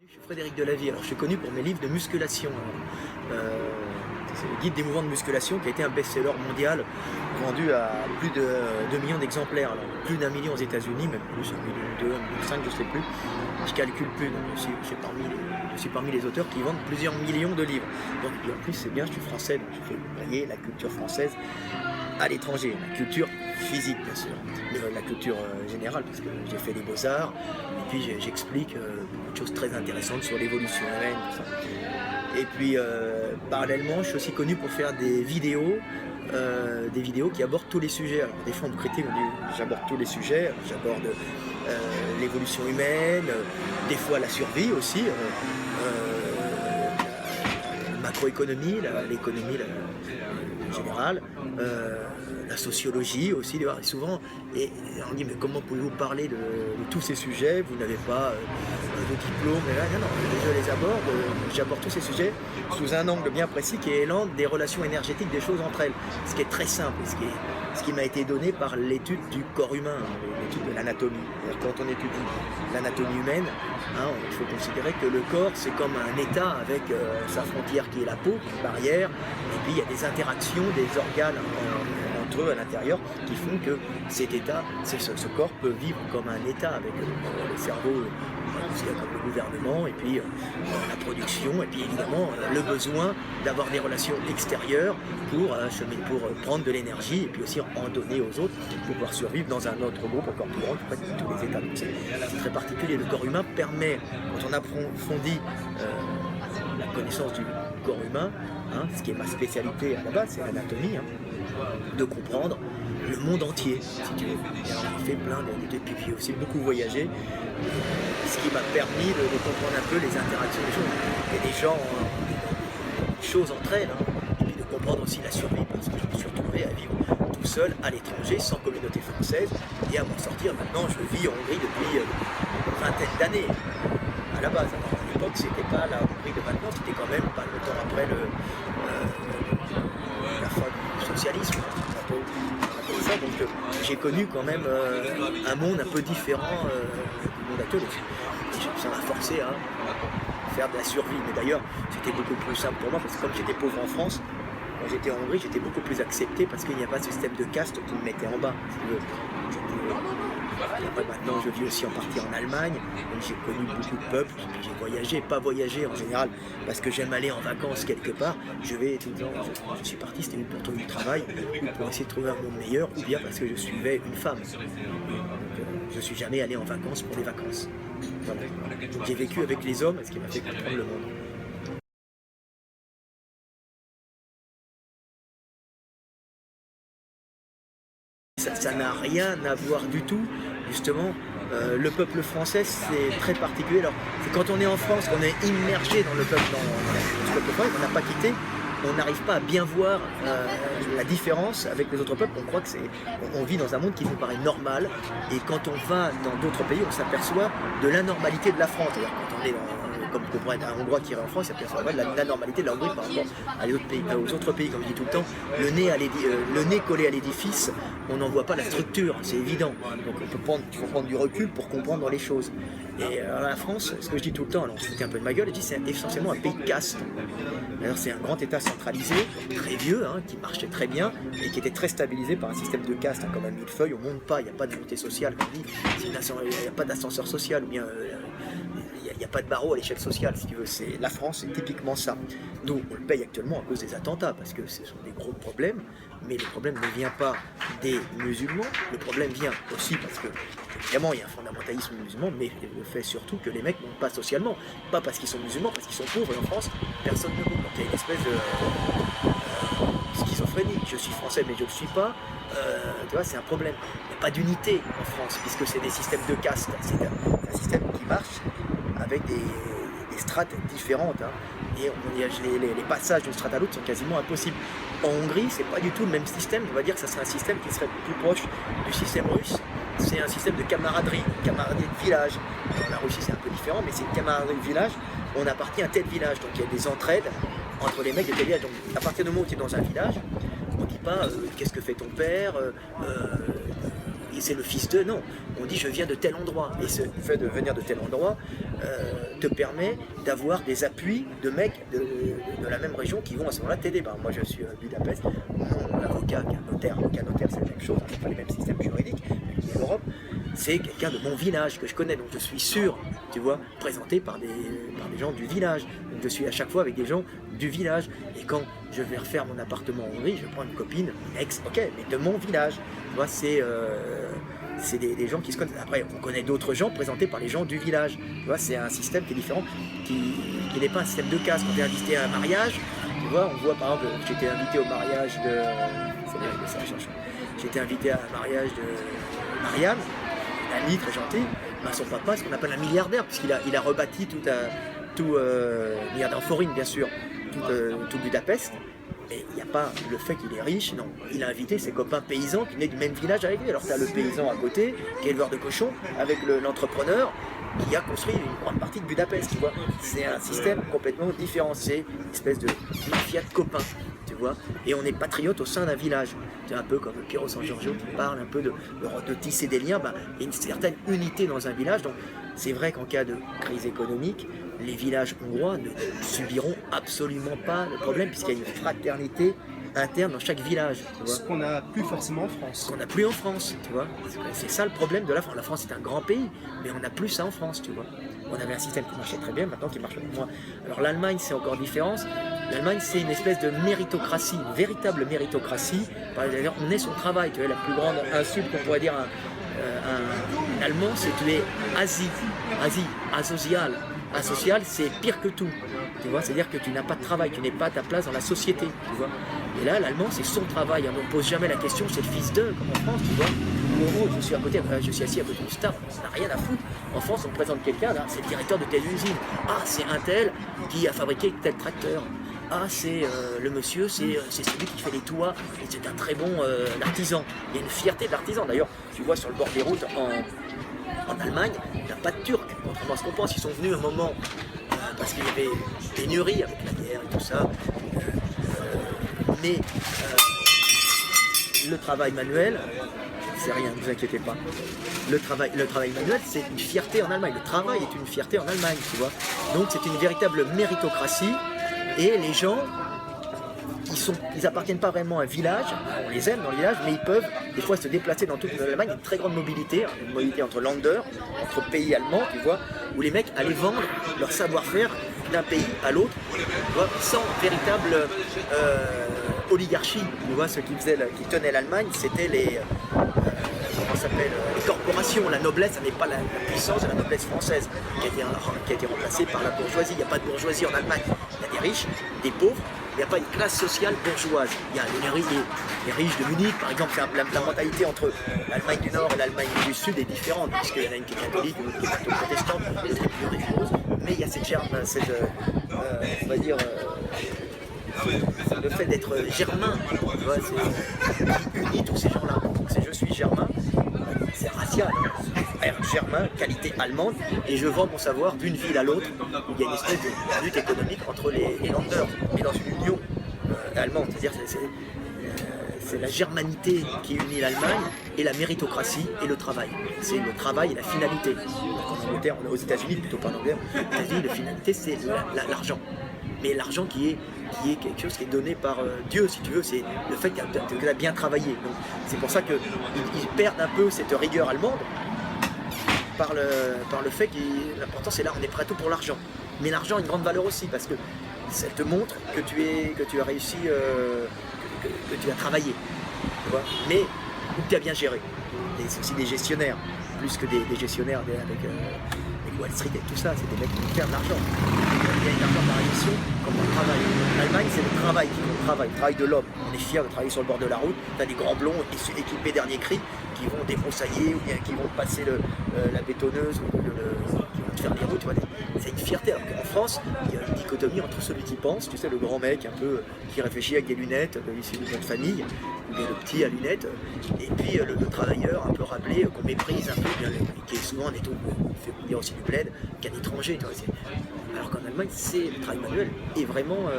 Je suis Frédéric Delavie, alors je suis connu pour mes livres de musculation. C'est le guide des mouvements de musculation qui a été un best-seller mondial vendu à plus de 2 millions d'exemplaires. Plus d'1 million aux États-Unis, même plus, 1 million, 2, 1 million 5, je ne sais plus. Je calcule plus, donc je suis parmi les auteurs qui vendent plusieurs millions de livres. Donc, et en plus, c'est bien, je suis français, donc je fais voyer la culture française à l'étranger, la culture physique bien sûr, mais la culture générale, parce que j'ai fait les beaux-arts, et puis j'explique beaucoup de choses très intéressantes sur l'évolution humaine, tout ça. Et puis parallèlement, je suis aussi connu pour faire des vidéos qui abordent tous les sujets. Alors des fois on me critique, on dit j'aborde tous les sujets, j'aborde l'évolution humaine, des fois la survie aussi, la macroéconomie, l'économie générale, la sociologie aussi, et souvent, et on dit mais comment pouvez-vous parler de tous ces sujets, vous n'avez pas de diplôme, et là, non, je les aborde, j'aborde tous ces sujets sous un angle bien précis qui est l'angle des relations énergétiques des choses entre elles, ce qui est très simple, ce qui m'a été donné par l'étude du corps humain, l'étude de l'anatomie. Quand on étudie l'anatomie humaine, il faut considérer que le corps c'est comme un état avec sa frontière qui est la peau, une barrière, et puis il y a des interactions des organes entre eux à l'intérieur qui font que cet état, ce corps peut vivre comme un état avec le cerveau, aussi comme le gouvernement, et puis la production, et puis évidemment le besoin d'avoir des relations extérieures pour prendre de l'énergie et puis aussi en donner aux autres pour pouvoir survivre dans un autre groupe encore plus grand que tous les états. C'est très particulier. Le corps humain permet, quand on approfondit la connaissance du corps humain, ce qui est ma spécialité à la base, c'est l'anatomie, de comprendre le monde entier, si tu veux. J'ai fait plein d'études, puis aussi beaucoup voyagé, ce qui m'a permis de comprendre un peu les interactions des choses. Il y a des gens, des choses entre elles, et puis de comprendre aussi la survie, parce que je me suis retrouvé à vivre tout seul à l'étranger, sans communauté française, et à m'en sortir. Maintenant, je vis en Hongrie depuis une vingtaine d'années, à la base. Alors, à l'époque, c'était pas la Hongrie de maintenant, c'était quand même pas longtemps après la fin du socialisme. Donc j'ai connu quand même un monde un peu différent du monde actuel. Ça m'a forcé à faire de la survie. Mais d'ailleurs, c'était beaucoup plus simple pour moi parce que comme j'étais pauvre en France, quand j'étais en Hongrie, j'étais beaucoup plus accepté parce qu'il n'y a pas de système de caste qui me mettait en bas. Après, maintenant, je vis aussi en partie en Allemagne, donc j'ai connu beaucoup de peuples, j'ai voyagé, pas voyagé en général, parce que j'aime aller en vacances quelque part. Je vais tout le temps, je suis parti, c'était pour trouver du travail, ou pour essayer de trouver un monde meilleur, ou bien parce que je suivais une femme. Donc, je suis jamais allé en vacances pour les vacances. Voilà. J'ai vécu avec les hommes, ce qui m'a fait comprendre le monde. Ça n'a rien à voir du tout, justement. Le peuple français, c'est très particulier. Alors, c'est quand on est en France, qu'on est immergé dans le peuple, dans ce peuple français, on n'a pas quitté, on n'arrive pas à bien voir la différence avec les autres peuples. On croit que on vit dans un monde qui nous paraît normal, et quand on va dans d'autres pays, on s'aperçoit de l'anormalité de la France. C'est-à-dire, quand on est comme on pourrait être un Hongrois qui irait en France, il s'aperçoit de l'anormalité de la Hongrie par rapport aux autres pays, comme je dis tout le temps. Le nez collé à l'édifice, on n'en voit pas la structure, c'est évident. Donc il faut prendre du recul pour comprendre les choses. Et la France, ce que je dis tout le temps, alors on se foutait un peu de ma gueule, je dis c'est essentiellement un pays de caste. C'est un grand état centralisé, très vieux, qui marchait très bien et qui était très stabilisé par un système de caste, comme un millefeuille, on ne monte pas, il n'y a pas de montée sociale, comme dit, il n'y a pas d'ascenseur social, ou bien il n'y a pas de barreau à l'échelle sociale, si tu veux. La France, c'est typiquement ça. Nous, on le paye actuellement à cause des attentats, parce que ce sont des gros problèmes, mais le problème ne vient pas des musulmans, le problème vient aussi parce que, évidemment, il y a un fondamentalisme musulman, mais le fait surtout que les mecs ne montent pas socialement, pas parce qu'ils sont musulmans, parce qu'ils sont pauvres, et en France, personne ne monte. Donc il y a une espèce de schizophrénie. Je suis français, mais je ne le suis pas. Tu vois, c'est un problème. Il n'y a pas d'unité en France, puisque c'est des systèmes de caste. C'est un système qui marche avec des strates différentes. Et les passages d'une strate à l'autre sont quasiment impossibles. En Hongrie, c'est pas du tout le même système. On va dire que ça serait un système qui serait plus proche du système russe. C'est un système de camaraderie de village. Alors, la Russie, c'est un peu différent, mais c'est une camaraderie de village. On appartient à tel village, donc il y a des entraides entre les mecs de tel village. Donc, à partir du moment où tu es dans un village, on ne dit pas qu'est-ce que fait ton père, c'est le fils de, non. On dit je viens de tel endroit. Et ce fait de venir de tel endroit te permet d'avoir des appuis de mecs de la même région qui vont à ce moment-là t'aider. Ben, moi je suis à Budapest, mon avocat qui est un notaire, c'est la même chose, c'est pas les mêmes systèmes juridiques, mais qui est l'Europe, c'est quelqu'un de mon village que je connais, donc je suis sûr, tu vois, présenté par des gens du village. Donc je suis à chaque fois avec des gens du village. Et quand je vais refaire mon appartement en Hongrie, je prends une copine, une ex, ok, mais de mon village. Tu vois, c'est des gens qui se connaissent. Après, on connaît d'autres gens présentés par les gens du village. Tu vois, c'est un système qui est différent, qui n'est pas un système de caste. Quand tu es invité à un mariage, tu vois, on voit par exemple, j'étais invité au mariage de... J'étais invité à un mariage de Marianne, une amie très gentille. Ben, son papa, ce qu'on appelle un milliardaire, puisqu'il a rebâti milliardaire en forint, bien sûr, tout Budapest. Mais il n'y a pas le fait qu'il est riche, non. Il a invité ses copains paysans qui venaient du même village avec lui. Alors tu as le paysan à côté, qui est éleveur de cochons, avec l'entrepreneur qui a construit une grande partie de Budapest, tu vois. C'est un système complètement différent, c'est une espèce de mafia de copains, tu vois. Et on est patriote au sein d'un village. C'est un peu comme Piero San Giorgio qui parle un peu de tisser des liens. Ben, il y a une certaine unité dans un village. Donc c'est vrai qu'en cas de crise économique, les villages hongrois ne subiront absolument pas le problème puisqu'il y a une fraternité interne dans chaque village. Tu vois. Ce qu'on n'a plus forcément en France. Ce qu'on n'a plus en France, tu vois. C'est ça le problème de la France. La France est un grand pays, mais on n'a plus ça en France, tu vois. On avait un système qui marchait très bien, maintenant qui marche moins. Alors l'Allemagne, c'est encore différent. L'Allemagne, c'est une espèce de méritocratie, une véritable méritocratie. D'ailleurs, on est son travail. Tu vois, la plus grande insulte qu'on pourrait dire à un Allemand, c'est que tu es asocial. Asocial, c'est pire que tout. Tu vois, c'est-à-dire que tu n'as pas de travail, tu n'es pas à ta place dans la société. Tu vois. Et là, l'allemand, c'est son travail. On ne pose jamais la question, c'est le fils d'eux, comme en France, tu vois. Je suis assis à côté du staff, ça n'a rien à foutre. En France, on présente quelqu'un, là, c'est le directeur de telle usine. Ah, c'est un tel qui a fabriqué tel tracteur. Ah, c'est le monsieur, c'est celui qui fait les toits, et c'est un très bon artisan. Il y a une fierté de l'artisan. D'ailleurs, tu vois sur le bord des routes en Allemagne, il n'y a pas de Turcs, contrairement à ce qu'on pense. Ils sont venus un moment parce qu'il y avait des pénuries avec la guerre et tout ça. Mais le travail manuel, c'est rien, ne vous inquiétez pas. Le travail manuel, c'est une fierté en Allemagne. Le travail est une fierté en Allemagne, tu vois. Donc c'est une véritable méritocratie. Et les gens, ils appartiennent pas vraiment à un village, on les aime dans le village, mais ils peuvent des fois se déplacer dans toute l'Allemagne. Il y a une très grande mobilité, une mobilité entre Länder, entre pays allemands, tu vois, où les mecs allaient vendre leur savoir-faire d'un pays à l'autre, tu vois, sans véritable oligarchie. Tu vois, ceux qui tenaient l'Allemagne, c'était les corporations. La noblesse, ça n'est pas la puissance de la noblesse française qui a été remplacée par la bourgeoisie. Il n'y a pas de bourgeoisie en Allemagne. Il y a des riches, des pauvres. Il n'y a pas une classe sociale bourgeoise. Il y a les riches de Munich, par exemple. La mentalité entre l'Allemagne du Nord et l'Allemagne du Sud est différente, puisqu'il y en a une qui est catholique, une autre qui est plutôt protestante, une autre qui est plus religieuse. Mais il y a on va dire, le fait d'être germain, tu vois, qui unit tous ces gens-là. Donc c'est je suis germain, c'est racial. Germain, qualité allemande, et je vends mon savoir d'une ville à l'autre, où il y a une espèce de lutte économique entre les Länder, mais dans une union allemande. C'est-à-dire c'est la germanité qui unit l'Allemagne et la méritocratie et le travail. C'est le travail et la finalité. Donc en Angleterre, aux États-Unis, plutôt pas en Angleterre, aux États-Unis, la finalité c'est l'argent. Mais l'argent qui est quelque chose qui est donné par Dieu, si tu veux, c'est le fait que tu as bien travaillé. Donc c'est pour ça qu'ils perdent un peu cette rigueur allemande par le fait que l'important c'est là, on est prêt à tout pour l'argent. Mais l'argent a une grande valeur aussi parce que ça te montre que tu as réussi, que tu as travaillé, tu vois, mais que tu as bien géré. Et c'est aussi des gestionnaires, plus que des gestionnaires avec Wall Street et tout ça, c'est des mecs qui perdent de l'argent. Il y a une argent par la gestion comme dans le travail. L'Allemagne, c'est le travail qui compte, le travail de l'homme. On est fiers de travailler sur le bord de la route. Tu as des grands blonds équipés dernier cri qui vont débroussailler ou bien qui vont passer la bétonneuse ou qui vont te faire les routes. C'est une fierté. Alors qu'en France, il y a une dichotomie entre celui qui pense, tu sais, le grand mec un peu qui réfléchit avec des lunettes, issu d'une bonne famille, ou bien le petit à lunettes, et puis le travailleur un peu rappelé, qu'on méprise un peu, qui est souvent on fait dire aussi du bled, qu'un étranger. Tu vois, alors qu'en Allemagne, le travail manuel est vraiment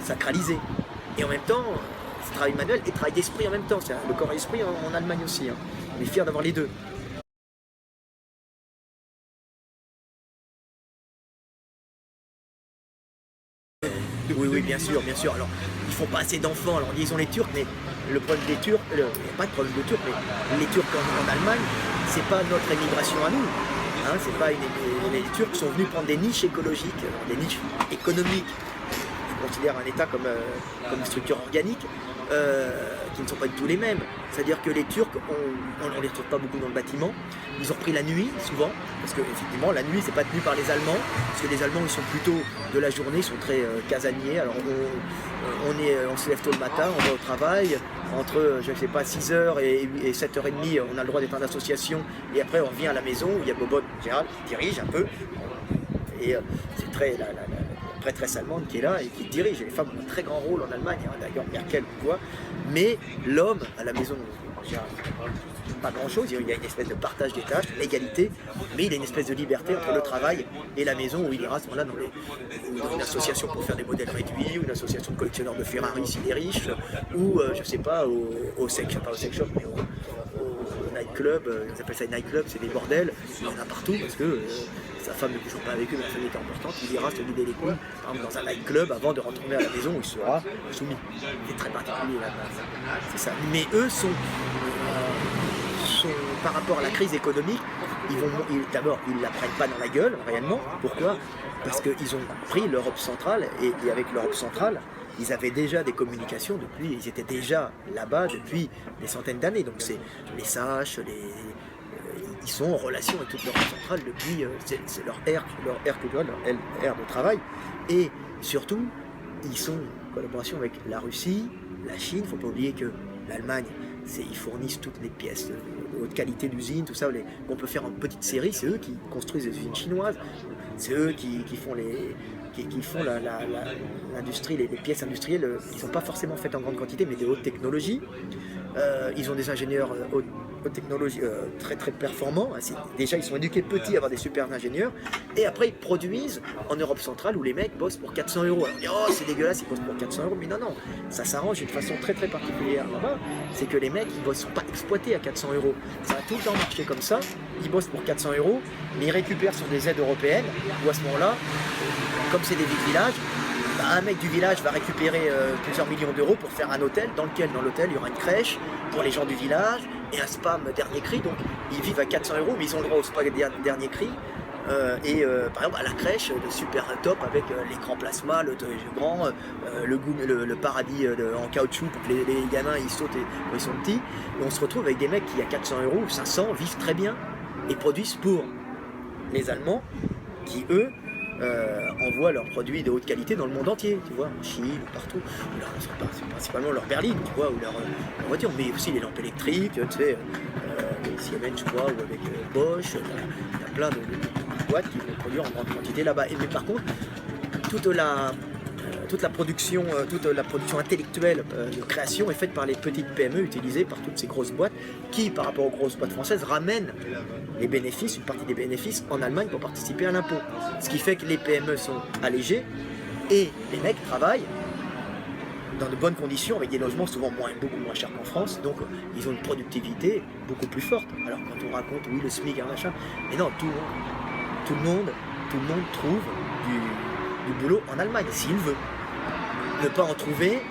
sacralisé. Et en même temps, travail manuel et travail d'esprit en même temps. C'est le corps et l'esprit en Allemagne aussi. Hein. On est fiers d'avoir les deux. Oui, oui, bien sûr, bien sûr. Alors, ils font pas assez d'enfants. Alors, disons les Turcs, mais le problème des Turcs, il n'y a pas de problème de Turcs, mais les Turcs en Allemagne, c'est pas notre émigration à nous. Hein, c'est pas les Turcs sont venus prendre des niches écologiques, des niches économiques. Je considère un État comme une structure organique qui ne sont pas du tout les mêmes. C'est-à-dire que les Turcs, on ne les retrouve pas beaucoup dans le bâtiment. Ils ont pris la nuit, souvent, parce que effectivement, la nuit, c'est pas tenu par les Allemands, parce que les Allemands, ils sont plutôt de la journée, ils sont très casaniers. Alors, on se lève tôt le matin, on va au travail, entre, je ne sais pas, 6h et 7h30, on a le droit d'être en association, et après, on revient à la maison, où il y a Bobot, Gérald, qui dirige un peu, et c'est très... la prêtresse allemande qui est là et qui dirige. Les femmes ont un très grand rôle en Allemagne, hein, d'ailleurs Merkel ou quoi, mais l'homme à la maison, pas grand chose, il y a une espèce de partage des tâches, l'égalité, mais il y a une espèce de liberté entre le travail et la maison où il ira à ce moment-là dans une association pour faire des modèles réduits, ou une association de collectionneurs de Ferrari s'il est riche, ou je sais pas, au sex shop, mais au nightclub, ils appellent ça des nightclubs, c'est des bordels, il y en a partout parce que sa femme ne couche pas avec eux, mais la famille est importante, il ira se vider les couilles, par exemple dans un nightclub avant de retourner à la maison où il sera soumis. C'est très particulier là-bas, c'est ça. Mais eux sont par rapport à la crise économique, d'abord ils ne la prennent pas dans la gueule réellement. Pourquoi? Parce qu'ils ont pris l'Europe centrale et avec l'Europe centrale, ils avaient déjà des communications ils étaient déjà là-bas depuis des centaines d'années. Donc c'est les sages, ils sont en relation avec toute l'Europe centrale depuis, c'est leur ère culturelle, leur ère de travail. Et surtout, ils sont en collaboration avec la Russie, la Chine. Il ne faut pas oublier que l'Allemagne, ils fournissent toutes les pièces de haute qualité d'usine, tout ça, qu'on peut faire en petite série. C'est eux qui construisent les usines chinoises, c'est eux qui font l'industrie, les pièces industrielles qui ne sont pas forcément faites en grande quantité, mais de haute technologie. Ils ont des ingénieurs haute technologie très très performants. Déjà, ils sont éduqués petits à avoir des super ingénieurs. Et après, ils produisent en Europe centrale où les mecs bossent pour 400 €. Alors, on dit, oh, c'est dégueulasse, ils bossent pour 400 €. Mais non, non, ça s'arrange d'une façon très très particulière là-bas. C'est que les mecs, ils ne sont pas exploités à 400 €. Ça a tout le temps marché comme ça. Ils bossent pour 400 €, mais ils récupèrent sur des aides européennes. Où à ce moment-là, comme c'est des villages, un mec du village va récupérer plusieurs millions d'euros pour faire un hôtel dans l'hôtel il y aura une crèche pour les gens du village et un spam dernier cri. Donc ils vivent à 400 €, mais ils ont le droit au spam dernier cri. Par exemple à la crèche, le super top avec l'écran plasma, le grand, le paradis en caoutchouc pour que les gamins ils sautent quand ils sont petits. Et on se retrouve avec des mecs qui à 400 € ou 500 vivent très bien et produisent pour les Allemands qui eux envoient leurs produits de haute qualité dans le monde entier, tu vois, en Chine, partout, principalement leur berline, tu vois, ou leur voiture, mais aussi les lampes électriques, tu sais, Siemens, je crois, ou avec Bosch, il y a plein de boîtes qui vont produire en grande quantité là-bas. Mais par contre, toute la production intellectuelle de création est faite par les petites PME utilisées par toutes ces grosses boîtes qui, par rapport aux grosses boîtes françaises, ramènent les bénéfices, une partie des bénéfices en Allemagne pour participer à l'impôt. Ce qui fait que les PME sont allégées et les mecs travaillent dans de bonnes conditions avec des logements souvent beaucoup moins chers qu'en France, donc ils ont une productivité beaucoup plus forte. Alors quand on raconte oui le SMIC, machin, mais non, tout le monde trouve du boulot en Allemagne s'il veut. Ne pas en trouver,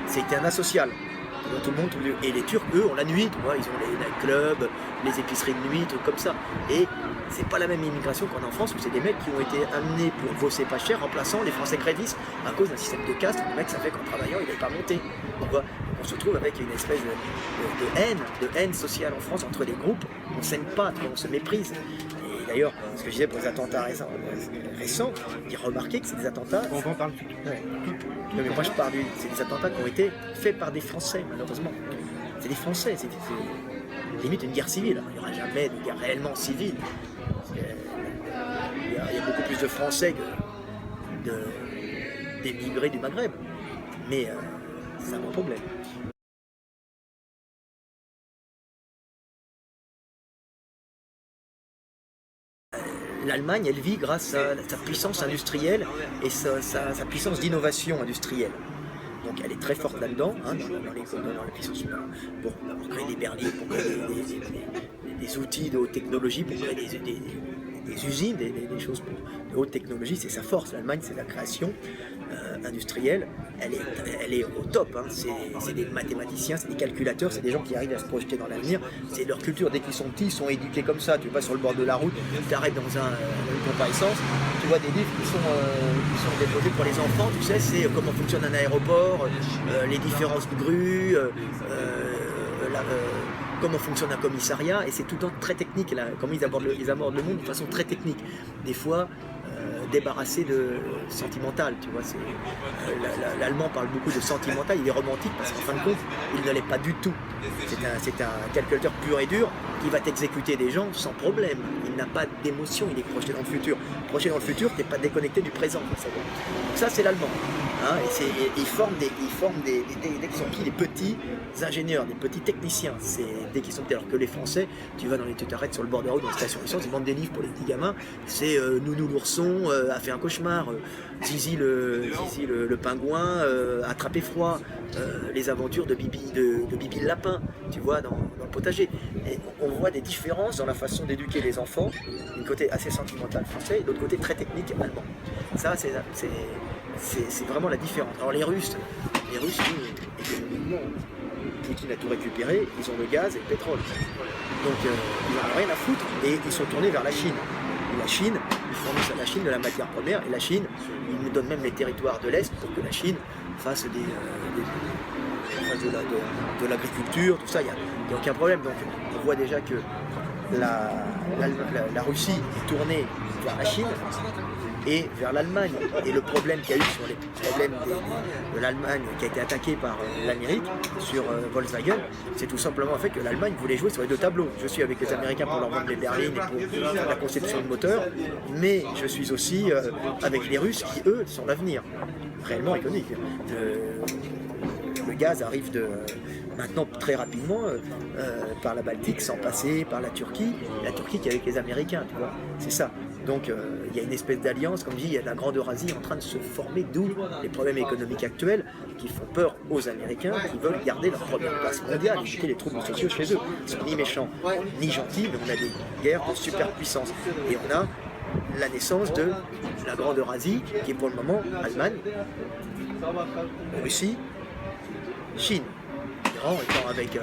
c'est un asocial. Tout le monde, et les Turcs, eux, ont la nuit, tu vois, ils ont les nightclubs, les épiceries de nuit, trucs comme ça. Et c'est pas la même immigration qu'on a en France, où c'est des mecs qui ont été amenés pour bosser pas cher, remplaçant les Français grévistes à cause d'un système de caste où le mec savait qu'en travaillant, il n'allait pas monter. On se retrouve avec une espèce de haine sociale en France entre les groupes. On s'aime pas, on se méprise. D'ailleurs, ce que je disais pour les attentats récents, il remarquait que c'est des attentats. On en parle. Ouais. Mais moi je parle c'est des attentats qui ont été faits par des Français, malheureusement. C'est des Français, c'est limite une guerre civile. Il n'y aura jamais de guerre réellement civile. Il y a beaucoup plus de Français que d'émigrés du Maghreb. Mais c'est un gros problème. L'Allemagne, elle vit grâce à sa puissance industrielle et sa puissance d'innovation industrielle. donc elle est très forte là-dedans, hein, dans les puissances, pour créer des berlines, pour créer des outils de haute technologie, pour créer des usines, des choses de haute technologie, c'est sa force. L'Allemagne, c'est la création industrielle, elle est au top, hein. C'est des mathématiciens, c'est des calculateurs, c'est des gens qui arrivent à se projeter dans l'avenir, c'est leur culture, dès qu'ils sont petits, ils sont éduqués comme ça. Tu vas sur le bord de la route, tu t'arrêtes dans une pompe à essence, tu vois des livres qui sont déposés pour les enfants, tu sais, c'est comment fonctionne un aéroport, les différences de grues, comment fonctionne un commissariat, et c'est tout le temps très technique, là, comment ils abordent le monde de façon très technique. Des fois, débarrassé de sentimental, tu vois. L'allemand parle beaucoup de sentimental, il est romantique parce qu'en fin de compte, il ne l'est pas du tout. C'est un calculateur pur et dur qui va t'exécuter des gens sans problème. Il n'a pas d'émotion, il est projeté dans le futur. Projeté dans le futur, tu n'es pas déconnecté du présent. Donc ça, c'est l'allemand. Hein, ils forment dès qu'ils sont petits, des petits ingénieurs, des petits techniciens. Dès qu'ils sont petits. Alors que les Français, tu t'arrêtes sur le bord de la route dans la station d'essence, ils vendent des livres pour les petits gamins. C'est Nounou l'ourson a fait un cauchemar, Zizi le pingouin a attrapé froid, les aventures de Bibi le lapin, tu vois, dans le potager. Et on voit des différences dans la façon d'éduquer les enfants, d'un côté assez sentimental français, et de l'autre côté très technique allemand. Ça, c'est vraiment la différence. Alors les Russes, économiquement, Poutine a tout récupéré, ils ont le gaz et le pétrole. Donc ils n'en ont rien à foutre et ils sont tournés vers la Chine. Et la Chine, ils fournissent à la Chine de la matière première, et la Chine, ils nous donnent même les territoires de l'Est pour que la Chine fasse de l'agriculture, tout ça, il n'y a aucun problème. Donc on voit déjà que la Russie est tournée vers la Chine et vers l'Allemagne. Et le problème qu'il y a eu sur les problèmes de l'Allemagne qui a été attaquée par l'Amérique sur Volkswagen, c'est tout simplement le fait que l'Allemagne voulait jouer sur les deux tableaux. Je suis avec les Américains pour leur vendre les berlines et pour la conception de moteurs, mais je suis aussi avec les Russes qui, eux, sont l'avenir, réellement économique. Le gaz arrive maintenant très rapidement par la Baltique, sans passer par la Turquie qui est avec les Américains, tu vois, c'est ça. Donc il y a une espèce d'alliance, comme je dis, il y a de la grande Eurasie en train de se former, d'où les problèmes économiques actuels qui font peur aux Américains, qui veulent garder leur première place mondiale, éviter les troubles sociaux chez eux. Ils sont ni méchants, ni gentils, mais on a des guerres de superpuissance. Et on a la naissance de la grande Eurasie, qui est pour le moment Allemagne, Russie, Chine. L'Iran étant avec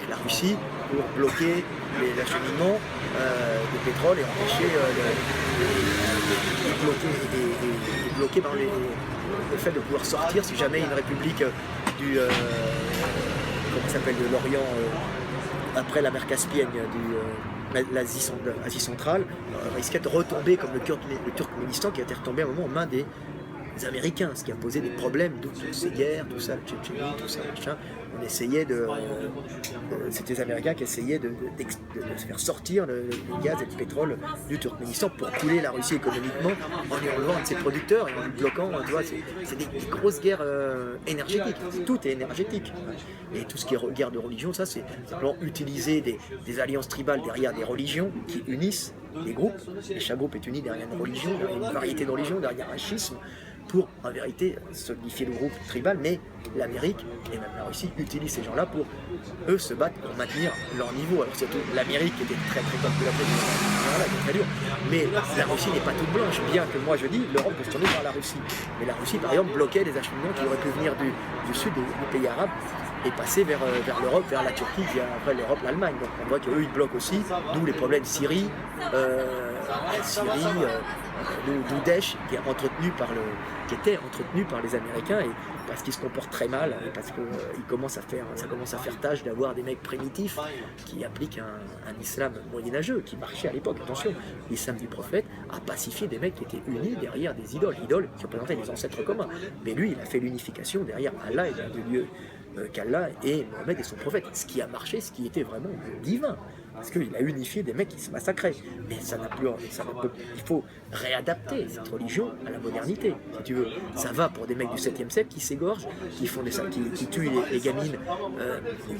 la Russie pour bloquer l'acheminement de pétrole et empêcher bloquer dans le fait de pouvoir sortir si jamais une république de l'Orient après la mer Caspienne, l'Asie centrale, risquait de retomber comme le Turkménistan qui a été retombé à un moment en main des Américains, ce qui a posé des problèmes, toutes ces guerres, tout ça, le Tchétchénie, tout ça, machin. On essayait c'était les Américains qui essayaient de se faire sortir le gaz et le pétrole du Turkménistan pour couler la Russie économiquement en lui enlevant un de ses producteurs et en lui bloquant, tu vois, c'est des grosses guerres énergétiques, tout est énergétique. Et tout ce qui est guerre de religion, ça c'est simplement utiliser des alliances tribales derrière des religions qui unissent les groupes, et chaque groupe est uni derrière une religion, derrière une variété de religions, derrière un schisme, pour en vérité solidifier le groupe tribal, mais l'Amérique et même la Russie utilisent ces gens-là pour eux se battre pour maintenir leur niveau. Alors c'est tout l'Amérique qui était très très calculatrice, très dur, mais la Russie n'est pas toute blanche, bien que moi je dis l'Europe peut se tourner vers la Russie. Mais la Russie par exemple bloquait les acheminements qui auraient pu venir du sud des pays arabes et passer vers l'Europe, vers la Turquie, via après l'Europe, l'Allemagne. Donc on voit qu'eux ils bloquent aussi, d'où les problèmes Syrie, d'où Daesh qui était entretenu par les Américains, et parce qu'ils se comportent très mal, et parce que ça commence à faire tâche d'avoir des mecs primitifs qui appliquent un islam moyenâgeux qui marchait à l'époque. Attention, l'islam du prophète a pacifié des mecs qui étaient unis derrière des idoles qui représentaient des ancêtres communs. Mais lui, il a fait l'unification derrière Allah et de Dieu qu'Allah et Mohamed et son prophète, ce qui a marché, ce qui était vraiment divin. parce qu'il a unifié des mecs qui se massacraient. Mais ça n'a plus, il faut réadapter cette religion à la modernité, si tu veux. Ça va pour des mecs du 7e siècle qui s'égorgent, qui tuent les gamines,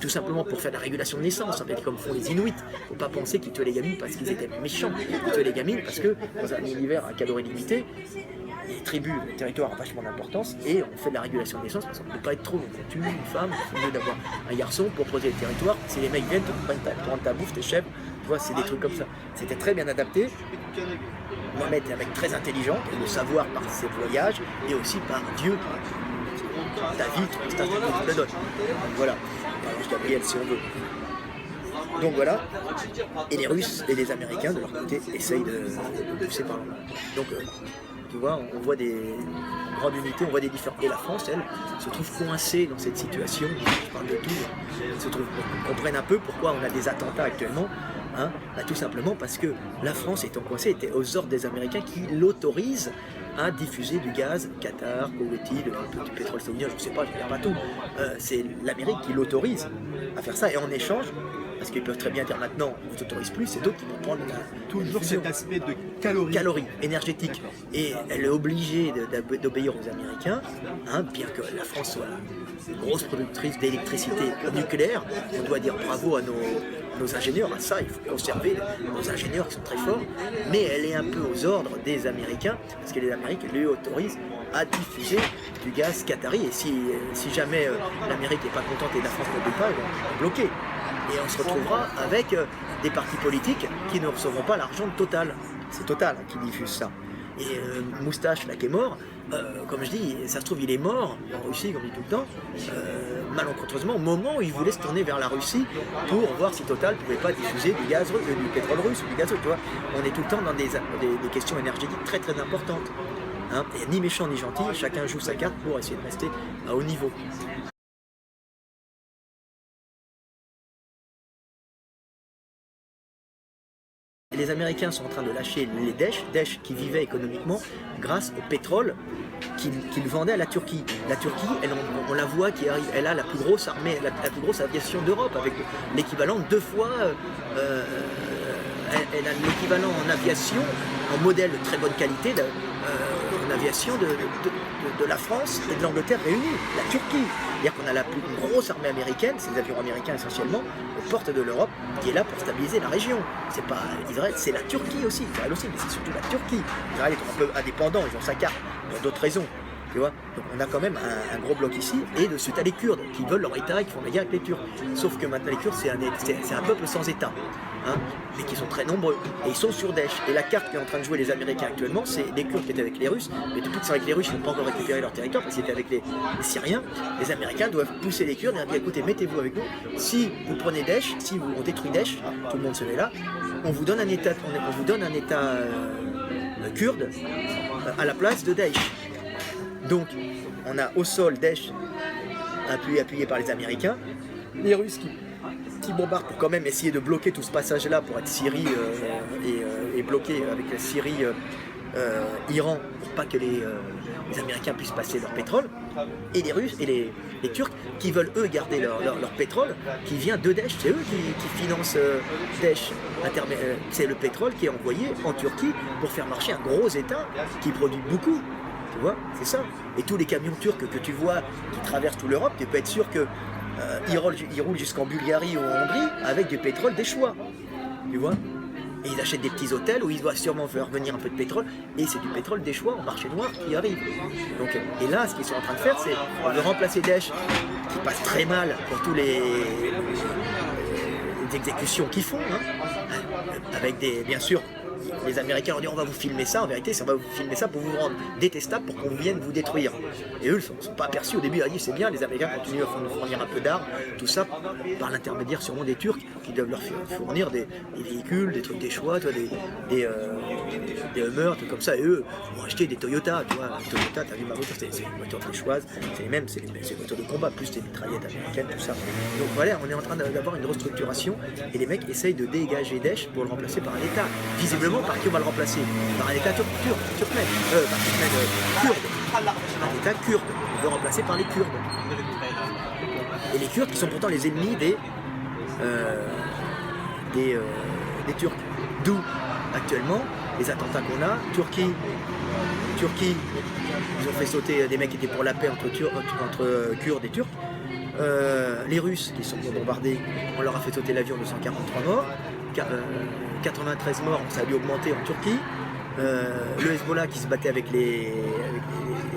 tout simplement pour faire de la régulation de naissance, en fait, comme font les Inuits. Il ne faut pas penser qu'ils tuaient les gamines parce qu'ils étaient méchants. Ils tuaient les gamines parce que dans un univers à calories limitées, les tribus, les territoires ont vachement d'importance et on fait de la régulation de naissance parce qu'on ne peut pas être trop. Donc on tue une femme, c'est mieux d'avoir un garçon pour protéger le territoire. Si les mecs viennent, te prendre ta bouffe, tes chèvres, tu vois, c'est des trucs comme ça. C'était très bien adapté. Mohamed est un mec très intelligent, et le savoir par ses voyages et aussi par Dieu. Ta vie, ton instinct, tu le donnes. Voilà. Alors, Gabriel, si on veut. Donc voilà, et les Russes et les Américains de leur côté essayent de pousser par là. Donc tu vois, on voit des grandes unités, on voit des différences. Et la France, elle, se trouve coincée dans cette situation, je parle de tout, se trouve, on comprenne un peu pourquoi on a des attentats actuellement, hein, bah, tout simplement parce que la France étant coincée était aux ordres des Américains qui l'autorisent à diffuser du gaz, Qatar, Koweïti, du pétrole saoudien, je ne sais pas, je ne regarde pas tout. C'est l'Amérique qui l'autorise à faire ça, et en échange, parce qu'ils peuvent très bien dire maintenant, on ne t'autorise plus, c'est d'autres qui vont prendre toujours cet aspect de calories énergétiques. Et elle est obligée d'obéir aux Américains, hein, bien que la France soit une grosse productrice d'électricité nucléaire. On doit dire bravo à nos ingénieurs, à ça, il faut conserver nos ingénieurs qui sont très forts, mais elle est un peu aux ordres des Américains, parce que les Américains lui autorisent à diffuser du gaz qatari, et si jamais l'Amérique n'est pas contente et la France ne veut pas, ils vont bloquer. Et on se retrouvera avec des partis politiques qui ne recevront pas l'argent de Total. C'est Total qui diffuse ça. Et Moustache, là, qui est mort, comme je dis, ça se trouve, il est mort en Russie, comme on dit tout le temps, malencontreusement, au moment où il voulait se tourner vers la Russie pour voir si Total ne pouvait pas diffuser du gaz, du pétrole russe ou du gaz, tu vois. On est tout le temps dans des questions énergétiques très très importantes. Hein. Il n'y a ni méchant ni gentil, chacun joue sa carte pour essayer de rester à haut niveau. Les Américains sont en train de lâcher les Daesh qui vivaient économiquement grâce au pétrole qu'ils vendaient à la Turquie. La Turquie, on la voit qui arrive, elle a la plus grosse armée, la plus grosse aviation d'Europe, avec l'équivalent 2 fois, elle a l'équivalent en aviation, en modèle de très bonne qualité, en aviation de la France et de l'Angleterre réunis, la Turquie. C'est-à-dire qu'on a la plus grosse armée américaine, c'est des avions américains essentiellement, aux portes de l'Europe, qui est là pour stabiliser la région. C'est pas Israël, c'est la Turquie aussi, Israël aussi, mais c'est surtout la Turquie. Israël est un peu indépendant, ils ont sa carte, pour d'autres raisons. Tu vois, donc on a quand même un gros bloc ici, et de suite à les Kurdes, qui veulent leur État et qui font la guerre avec les Turcs. Sauf que maintenant les Kurdes, c'est un peuple sans État, hein, mais qui sont très nombreux, et ils sont sur Daesh. Et la carte qui est en train de jouer les Américains actuellement, c'est les Kurdes qui étaient avec les Russes, mais depuis qu'ils sont avec les Russes, ils n'ont pas encore récupéré leur territoire, parce qu'ils étaient avec les Syriens. Les Américains doivent pousser les Kurdes et dire, écoutez, mettez-vous avec nous, si vous prenez Daesh, si on détruit Daesh, tout le monde se met là, on vous donne un État, kurde à la place de Daesh. Donc, on a au sol Daesh appuyé par les Américains, les Russes qui bombardent pour quand même essayer de bloquer tout ce passage-là pour être Syrie et bloquer avec la Syrie, Iran, pour pas que les Américains puissent passer leur pétrole, et les Russes et les Turcs qui veulent eux garder leur pétrole qui vient de Daesh, c'est eux qui financent Daesh. C'est le pétrole qui est envoyé en Turquie pour faire marcher un gros État qui produit beaucoup. Tu vois, c'est ça. Et tous les camions turcs que tu vois qui traversent toute l'Europe, tu peux être sûr que ils roulent jusqu'en Bulgarie ou en Hongrie avec du pétrole des choix. Tu vois. Et ils achètent des petits hôtels où ils doivent sûrement faire venir un peu de pétrole, et c'est du pétrole des choix en marché noir qui arrive. Donc, et là, ce qu'ils sont en train de faire, c'est de remplacer Daesh, qui passe très mal pour tous les exécutions qu'ils font, hein, avec bien sûr, les Américains leur disent on va vous filmer ça, en vérité, on va vous filmer ça pour vous rendre détestable, pour qu'on vienne vous détruire. Et eux, ils ne sont pas aperçus au début, ils disent c'est bien, les Américains continuent à nous fournir un peu d'armes, tout ça par l'intermédiaire sûrement des Turcs qui doivent leur fournir des véhicules, des trucs des choix, tu vois, des Hummers, trucs comme ça, et eux vont acheter des Toyota, tu vois, les Toyota, t'as vu ma voiture, c'est une voiture des choix, c'est une voiture de combat, plus des mitraillettes américaines, tout ça. Donc voilà, on est en train d'avoir une restructuration, et les mecs essayent de dégager Daesh pour le remplacer par un État. Visiblement, par qui on va le remplacer? Par un État turkmène, kurde. Un État kurde. On veut remplacer par les Kurdes. Et les Kurdes qui sont pourtant les ennemis des Turcs. D'où, actuellement, les attentats qu'on a, Turquie, ils ont fait sauter des mecs qui étaient pour la paix entre Kurdes et Turcs. Les Russes qui sont bombardés, on leur a fait sauter l'avion, 243 morts, 93 morts, ça a dû augmenter en Turquie. Le Hezbollah qui se battait avec les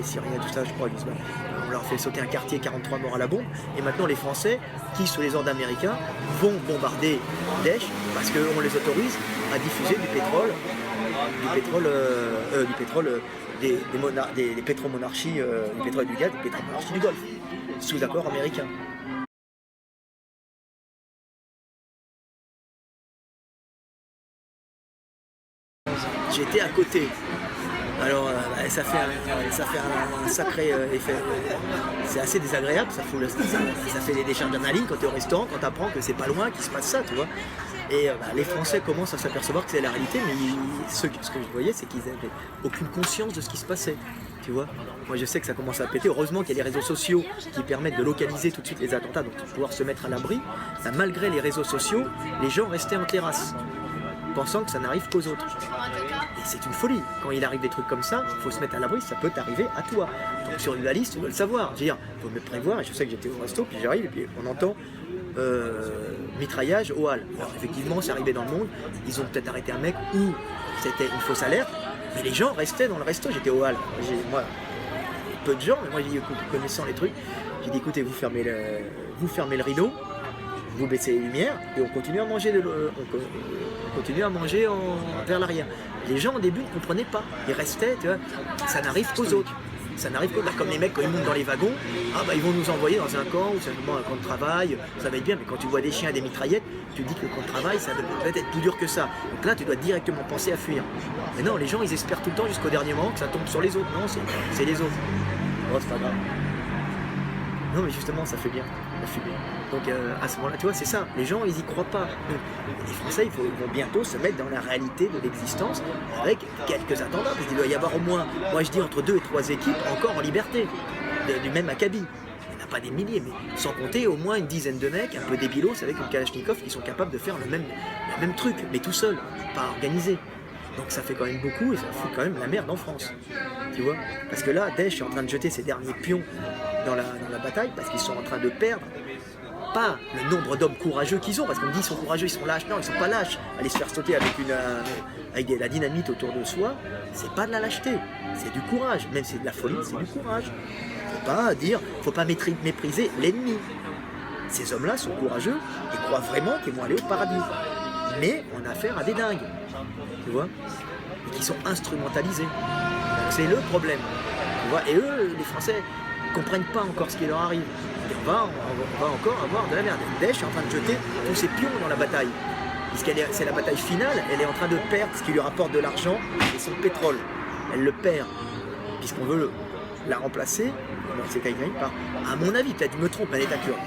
Syriens, tout ça, je crois, on leur a fait sauter un quartier, 43 morts à la bombe. Et maintenant les Français, qui sous les ordres américains, vont bombarder Daesh parce qu'on les autorise à diffuser du pétrole, des pétromonarchies, du pétrole et du gaz, des pétromonarchies du Golfe, sous accord américain. J'étais à côté. Alors ça fait un sacré effet. C'est assez désagréable, ça fait des décharges d'adrénaline quand tu es au restaurant, quand tu apprends que c'est pas loin qu'il se passe ça, tu vois. Et les Français commencent à s'apercevoir que c'est la réalité, mais ce que je voyais, c'est qu'ils n'avaient aucune conscience de ce qui se passait. Tu vois, moi je sais que ça commence à péter. Heureusement qu'il y a les réseaux sociaux qui permettent de localiser tout de suite les attentats, donc de pouvoir se mettre à l'abri. Malgré les réseaux sociaux, les gens restaient en terrasse, pensant que ça n'arrive qu'aux autres. Et c'est une folie. Quand il arrive des trucs comme ça, il faut se mettre à l'abri, ça peut t'arriver à toi. Donc sur la liste, tu dois le savoir. Je veux dire, il faut me prévoir, et je sais que j'étais au resto, puis j'arrive, et puis on entend mitraillage au hall. Alors effectivement, c'est arrivé dans le monde, ils ont peut-être arrêté un mec, ou c'était une fausse alerte, mais les gens restaient dans le resto, j'étais au hall. Moi, peu de gens, mais moi j'ai dit, écoute, connaissant les trucs, j'ai dit, écoutez, vous fermez le rideau, vous baissez les lumières et on continue à manger, vers l'arrière. Les gens au début ne comprenaient pas, ils restaient, tu vois, ça n'arrive qu'aux autres. Ça n'arrive que là, comme les mecs quand ils montent dans les wagons, ils vont nous envoyer dans un camp ou simplement un camp de travail, ça va être bien, mais quand tu vois des chiens et des mitraillettes, tu te dis que le camp de travail, ça doit peut-être être plus dur que ça. Donc là, tu dois directement penser à fuir. Mais non, les gens, ils espèrent tout le temps jusqu'au dernier moment que ça tombe sur les autres. Non, c'est les autres. Oh, c'est pas grave. Non, mais justement, ça fait bien. Ça fait bien. Donc à ce moment-là, tu vois, c'est ça. Les gens, ils y croient pas. Donc, les Français, ils vont bientôt se mettre dans la réalité de l'existence avec quelques attentats. Parce qu'il doit y avoir au moins, moi je dis, entre 2 et 3 équipes encore en liberté, du même acabit. Il n'y en a pas des milliers, mais sans compter au moins une dizaine de mecs, un peu débilos, avec une Kalachnikov, qui sont capables de faire le même truc, mais tout seul, pas organisé. Donc ça fait quand même beaucoup et ça fout quand même la merde en France. Tu vois? Parce que là, Daesh est en train de jeter ses derniers pions dans la bataille parce qu'ils sont en train de perdre pas le nombre d'hommes courageux qu'ils ont, parce qu'on me dit ils sont courageux, ils sont lâches. Non, ils sont pas lâches. Aller se faire sauter avec la dynamite autour de soi, c'est pas de la lâcheté, c'est du courage. Même si c'est de la folie, c'est du courage. Faut pas mépriser l'ennemi. Ces hommes-là sont courageux et croient vraiment qu'ils vont aller au paradis. Mais on a affaire à des dingues, tu vois, et qui sont instrumentalisés. Donc c'est le problème, tu vois. Et eux, les Français, comprennent pas encore ce qui leur arrive. Et on va encore avoir de la merde. Daesh est en train de jeter tous ses pions dans la bataille. C'est la bataille finale, elle est en train de perdre ce qui lui rapporte de l'argent et son pétrole. Elle le perd, puisqu'on veut la remplacer. C'est gagné par, à mon avis, peut-être je me trompe, un État kurde.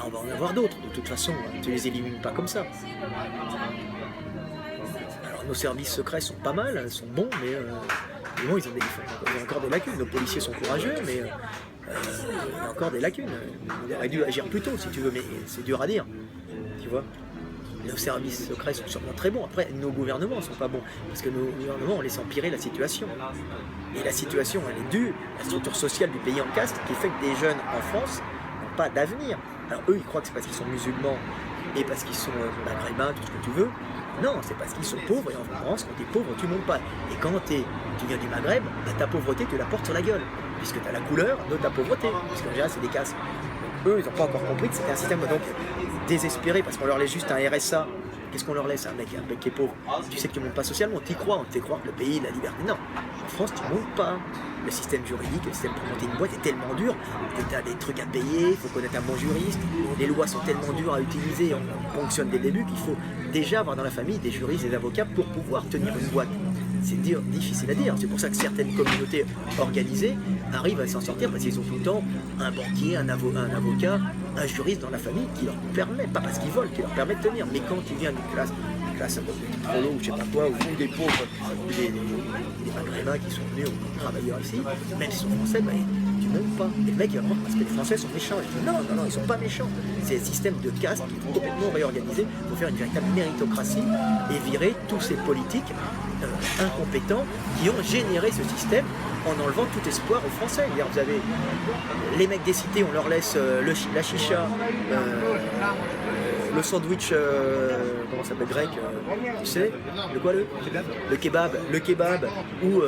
On va en avoir d'autres, de toute façon, tu les élimines pas comme ça. Alors nos services secrets sont pas mal, sont bons, mais bon, ils ont encore des lacunes. Nos policiers sont courageux, mais il y a encore des lacunes. On aurait dû agir plus tôt, si tu veux, mais c'est dur à dire, tu vois. Nos services secrets sont sûrement très bons. Après, nos gouvernements ne sont pas bons, parce que nos gouvernements ont laissé empirer la situation. Et la situation, elle est due à la structure sociale du pays en caste, qui fait que des jeunes en France n'ont pas d'avenir. Alors eux, ils croient que c'est parce qu'ils sont musulmans et parce qu'ils sont maghrébins, tout ce que tu veux. Non, c'est parce qu'ils sont pauvres, et en France, quand tu es pauvre, tu montes pas. Et quand tu viens du Maghreb, ta pauvreté, tu la portes sur la gueule, puisque tu as la couleur de ta pauvreté, parce qu'en général, c'est des castes. Donc eux, ils n'ont pas encore compris que c'était un système donc désespéré, parce qu'on leur laisse juste un RSA. Qu'est-ce qu'on leur laisse, un mec qui est pauvre? Tu sais que tu ne montes pas socialement, tu y crois, on te fait croire que le pays, la liberté. Non, en France, tu ne montes pas. Le système juridique, le système pour monter une boîte est tellement dur que tu as des trucs à payer, il faut connaître un bon juriste. Les lois sont tellement dures à utiliser, on fonctionne dès le début qu'il faut déjà avoir dans la famille des juristes, des avocats pour pouvoir tenir une boîte. C'est difficile à dire, c'est pour ça que certaines communautés organisées arrivent à s'en sortir parce qu'ils ont tout le temps un banquier, un avocat un juriste dans la famille qui leur permet, pas parce qu'ils volent, qui leur permet de tenir. Mais quand tu viens d'une classe un peu plus trop low, je sais pas quoi, ou des pauvres, des maghrébins qui sont venus, ou des travailleurs ici, même s'ils sont français, ben, tu montes pas. Et le mec il va voir parce que les Français sont méchants. Je dis non, ils sont pas méchants. C'est un système de caste qui est complètement réorganisé pour faire une véritable méritocratie et virer tous ces politiques incompétents qui ont généré ce système en enlevant tout espoir aux Français. Hier, vous avez les mecs des cités, on leur laisse la chicha, le sandwich, comment ça s'appelle, grec, tu sais, le kebab ou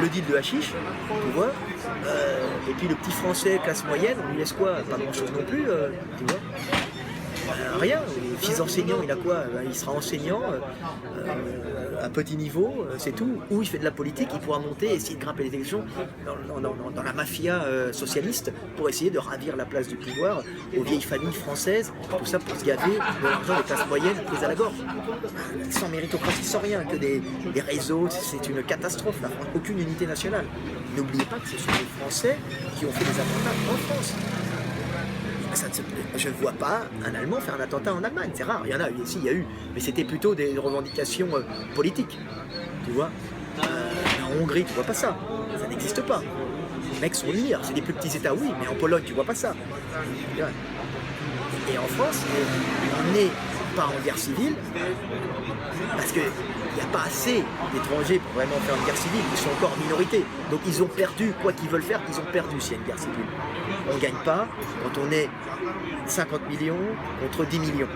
le deal de hashish, tu vois. Et puis le petit français classe moyenne, on lui laisse quoi? Pas grand chose non plus, tu vois. Rien, le fils enseignant, il a quoi? Il sera enseignant à petit niveau, c'est tout. Ou il fait de la politique, il pourra monter, essayer de grimper les élections dans la mafia socialiste pour essayer de ravir la place du pouvoir aux vieilles familles françaises, tout ça pour se gaver de l'argent des classes moyennes prises à la gorge. Sans méritocratie, sans rien, que des réseaux, c'est une catastrophe, là. Aucune unité nationale. N'oubliez pas que ce sont les Français qui ont fait des attentats en France. Je ne vois pas un Allemand faire un attentat en Allemagne, c'est rare, il y en a, ici il y a eu, mais c'était plutôt des revendications politiques, tu vois. En Hongrie, tu vois pas ça n'existe pas. Les mecs sont liés, c'est des plus petits États, oui, mais en Pologne, tu vois pas ça. Et en France, on n'est pas en guerre civile, parce qu'il n'y a pas assez d'étrangers pour vraiment faire une guerre civile, ils sont encore en minorité. Donc ils ont perdu, quoi qu'ils veulent faire, ils ont perdu s'il y a une guerre civile. On ne gagne pas quand on est 50 millions contre 10 millions.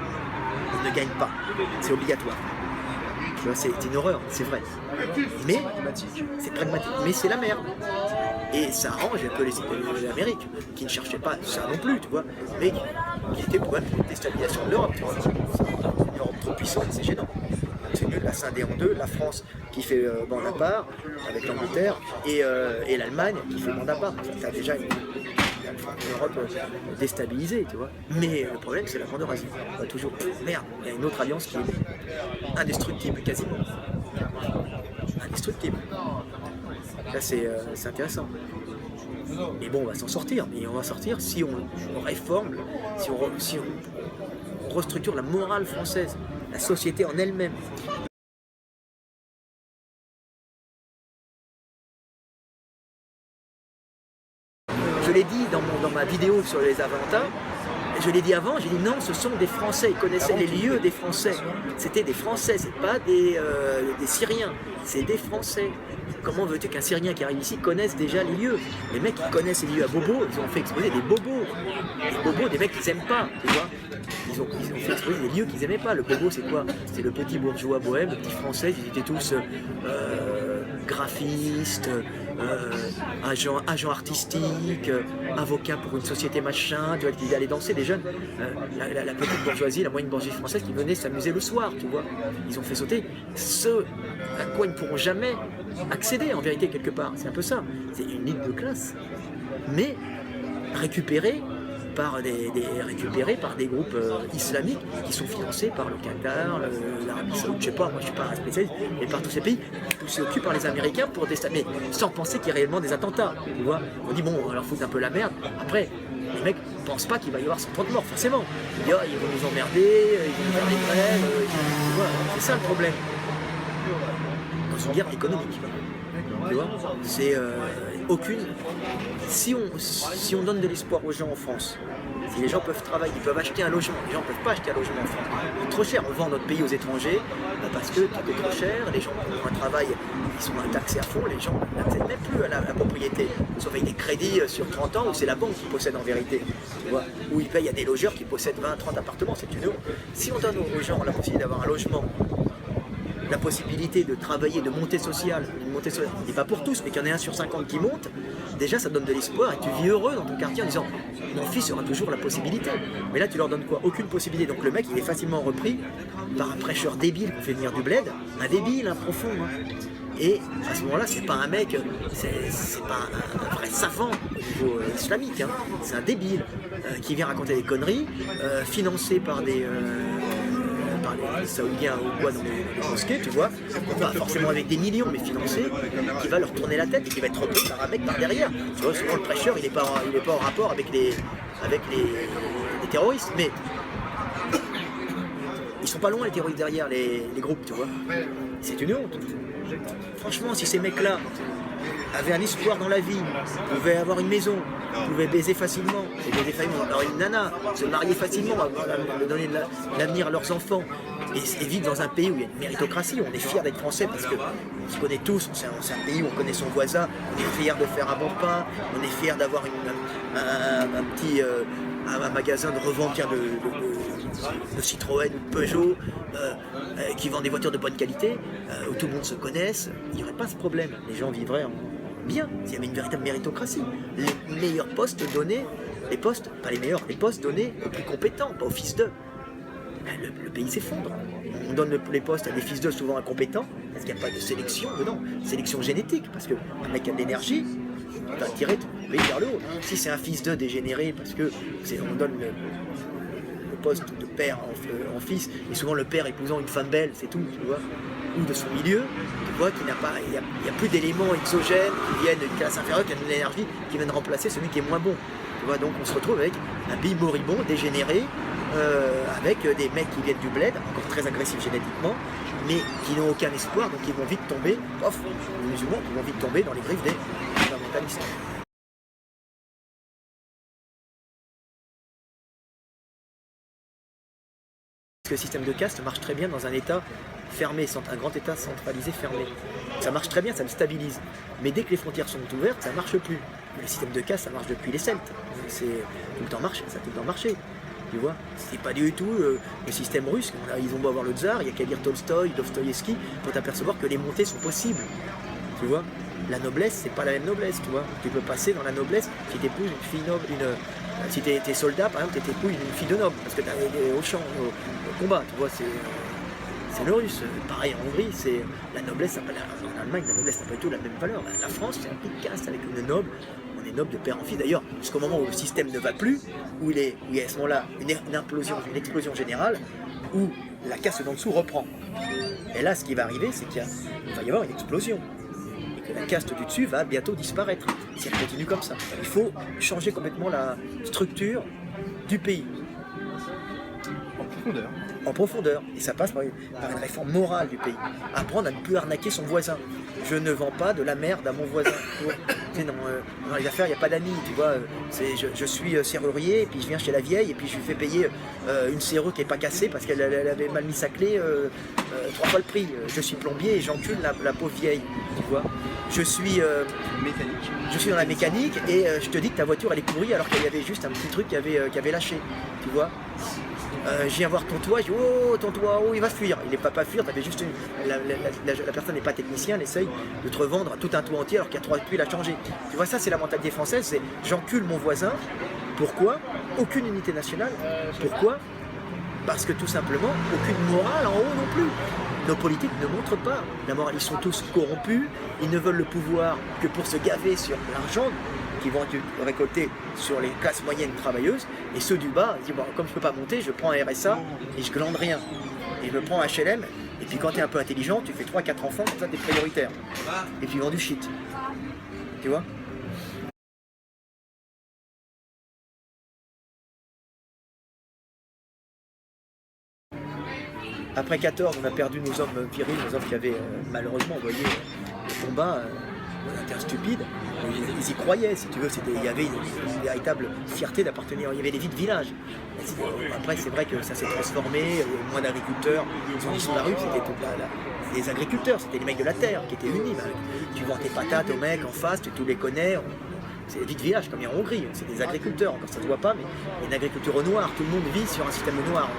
On ne gagne pas, c'est obligatoire. C'est une horreur, c'est vrai. Mais c'est pragmatique, mais c'est la merde. Et ça arrange un peu les Amériques, qui ne cherchaient pas ça non plus, tu vois, mais qui étaient pour une déstabilisation de l'Europe. Une Europe trop puissante, c'est gênant. C'est mieux de la scinder en deux, la France qui fait bande à part avec l'Angleterre et l'Allemagne qui fait bande à part. Ça a déjà une Europe déstabilisée, tu vois. Mais le problème, c'est la grande Eurasie. On va toujours, merde, il y a une autre alliance qui est indestructible quasiment. Indestructible. Là, c'est intéressant. Et bon, on va s'en sortir, mais on va sortir si on réforme, si on restructure la morale française, la société en elle-même. Je l'ai dit dans ma vidéo sur les attentats, je l'ai dit avant, j'ai dit non, ce sont des Français, ils connaissaient les lieux des Français. C'était des Français, c'est pas des Syriens, c'est des Français. Comment veux-tu qu'un Syrien qui arrive ici connaisse déjà les lieux? Les mecs qui connaissent les lieux à Bobo, ils ont fait exploser des bobos. Des bobos, des mecs qu'ils aiment pas, tu vois. Ils ont fait exploser des lieux qu'ils aimaient pas. Le bobo, c'est quoi? C'est le petit bourgeois bohème, le petit français, ils étaient tous graphistes, agents artistiques, avocats pour une société machin, tu vois, qui allaient danser, des jeunes. La petite bourgeoisie, la moyenne bourgeoisie française qui venait s'amuser le soir, tu vois. Ils ont fait sauter ce à quoi ils ne pourront jamais accéder en vérité quelque part. C'est un peu ça. C'est une lutte de classe, mais récupérée par des groupes islamiques qui sont financés par le Qatar, l'Arabie Saoudite, je sais pas, moi je suis pas un spécialiste, mais par tous ces pays, poussés au cul par les Américains pour déstabiliser, sans penser qu'il y a réellement des attentats. Tu vois, on dit bon, on va leur foutre un peu la merde. Après, les mecs ne pensent pas qu'il va y avoir 130 morts, forcément. Ils disent, ils vont nous emmerder, ils vont nous faire des grèves, tu vois, c'est ça le problème. Dans une guerre économique. Tu vois, c'est aucune. Si on donne de l'espoir aux gens en France, si les gens peuvent travailler, ils peuvent acheter un logement, les gens ne peuvent pas acheter un logement en France. C'est trop cher, on vend notre pays aux étrangers parce que tout est trop cher, les gens ont un travail, ils sont taxés à fond, les gens n'accèdent même plus à la propriété. Sauf avec des crédits sur 30 ans où c'est la banque qui possède en vérité. Tu vois, où ils payent à des logeurs qui possèdent 20, 30 appartements, c'est une euro. Si on donne aux gens la possibilité d'avoir un logement, la possibilité de travailler, de montée sociale, et pas pour tous, mais qu'il y en ait un sur 50 qui monte, déjà ça donne de l'espoir et tu vis heureux dans ton quartier en disant mon fils aura toujours la possibilité. Mais là tu leur donnes quoi? Aucune possibilité. Donc le mec il est facilement repris par un prêcheur débile qui fait venir du bled, un débile, un profond. Et à ce moment-là, c'est pas un mec, c'est pas un vrai savant au niveau islamique, hein. C'est un débile qui vient raconter des conneries, financé par des saoudiens ou quoi dans les mosquées, tu vois, pas forcément avec des millions mais financés, qui va leur tourner la tête et qui va être repris par un mec par derrière. Tu vois, souvent le prêcheur il est pas en rapport avec avec les terroristes, mais ils sont pas loin les terroristes derrière les groupes, tu vois. C'est une honte. Franchement, si ces mecs-là avaient un espoir dans la vie, pouvaient avoir une maison, pouvaient baiser facilement, avoir une nana, se marier facilement, donner de l'avenir à leurs enfants, et vivre dans un pays où il y a une méritocratie, on est fiers d'être français parce qu'on se connaît tous, c'est un pays où on connaît son voisin, on est fiers de faire un bon pain, on est fiers d'avoir un petit un magasin de revente de Citroën ou de Peugeot qui vend des voitures de bonne qualité, où tout le monde se connaisse, il n'y aurait pas ce problème, les gens vivraient bien, s'il y avait une véritable méritocratie. Les meilleurs postes donnés, les postes, pas les meilleurs, les postes donnés aux plus compétents, pas aux fils d'eux. Le pays s'effondre. On donne les postes à des fils d'eux souvent incompétents, parce qu'il n'y a pas de sélection dedans, sélection génétique, parce qu'un mec qui a de l'énergie, il va tirer tout le pays vers le haut. Si c'est un fils d'eux dégénéré, parce que on donne le poste de père en fils, et souvent le père épousant une femme belle, c'est tout, tu vois, ou de son milieu, tu vois qu'il n'y a plus d'éléments exogènes qui viennent d'une classe inférieure, qui ont de l'énergie, qui viennent remplacer celui qui est moins bon. Tu vois, donc on se retrouve avec un pays moribond, dégénéré, avec des mecs qui viennent du bled, encore très agressifs génétiquement, mais qui n'ont aucun espoir, donc ils vont vite tomber, les musulmans, qui vont vite tomber dans les griffes des fondamentalistes. Le système de caste marche très bien dans un État fermé, un grand État centralisé fermé. Ça marche très bien, ça le stabilise. Mais dès que les frontières sont ouvertes, ça ne marche plus. Mais le système de caste, ça marche depuis les Celtes. C'est tout le temps marché, ça a tout le temps marché. Tu vois, c'est pas du tout le système russe. Ils ont beau avoir le tsar, il n'y a qu'à lire Tolstoï, Dostoïevski pour t'apercevoir que les montées sont possibles. Tu vois, la noblesse, c'est pas la même noblesse, tu vois. Tu peux passer dans la noblesse si tu épouses une fille noble, si tu es soldat, par exemple, tu épouses une fille de noble, parce que tu as au champ, au combat, tu vois, c'est le russe. Pareil en Hongrie, c'est la noblesse, en Allemagne, la noblesse n'a pas du tout la même valeur. La France, c'est un pays de caste avec une noble. On est noble de père en fils. D'ailleurs, jusqu'au moment où le système ne va plus, où il y a à ce moment-là une explosion générale, où la caste d'en dessous reprend. Et là, ce qui va arriver, c'est qu'il va y avoir une explosion. Et que la caste du dessus va bientôt disparaître, si elle continue comme ça. Il faut changer complètement la structure du pays. En profondeur. Et ça passe par une réforme morale du pays. Apprendre à ne plus arnaquer son voisin. Je ne vends pas de la merde à mon voisin. Dans les affaires, il n'y a pas d'amis, tu vois. Je suis serrurier, et puis je viens chez la vieille, et puis je lui fais payer une serrure qui n'est pas cassée parce qu'elle avait mal mis sa clé 3 fois le prix. Je suis plombier et j'encule la pauvre vieille, tu vois. Je suis dans la mécanique et je te dis que ta voiture elle est pourrie alors qu'il y avait juste un petit truc qui avait lâché, tu vois. Je viens voir ton toit, je dis oh ton toit, oh il va fuir. Il n'est pas fuir, t'avais juste la personne n'est pas technicien, elle essaye de te revendre tout un toit entier alors qu'il y a 3 puits à changer. Tu vois, ça c'est la mentalité française, c'est j'encule mon voisin. Pourquoi? Aucune unité nationale. Pourquoi? Parce que tout simplement, aucune morale en haut non plus. Nos politiques ne montrent pas la morale, ils sont tous corrompus, ils ne veulent le pouvoir que pour se gaver sur l'argent qui vont être récoltés sur les classes moyennes travailleuses, et ceux du bas, ils disent bon, comme je ne peux pas monter, je prends un RSA et je glande rien. Et je me prends un HLM, et puis quand tu es un peu intelligent, tu fais 3-4 enfants, comme ça tu es prioritaire. Et puis ils vendent du shit. Tu vois? Après 14, on a perdu nos hommes virils, nos hommes qui avaient malheureusement envoyé le combat. C'était stupide, ils y croyaient, si tu veux, il y avait une véritable fierté d'appartenir, il y avait des vies de village. Après, c'est vrai que ça s'est transformé, moins d'agriculteurs, ils ont disparu, c'était les agriculteurs, c'était les mecs de la terre qui étaient unis. Tu vends tes patates aux mecs en face, tu les connais, c'est des vies de village, comme il y a en Hongrie, c'est des agriculteurs, encore ça ne se voit pas, mais il y a une agriculture au noir, tout le monde vit sur un système au noir.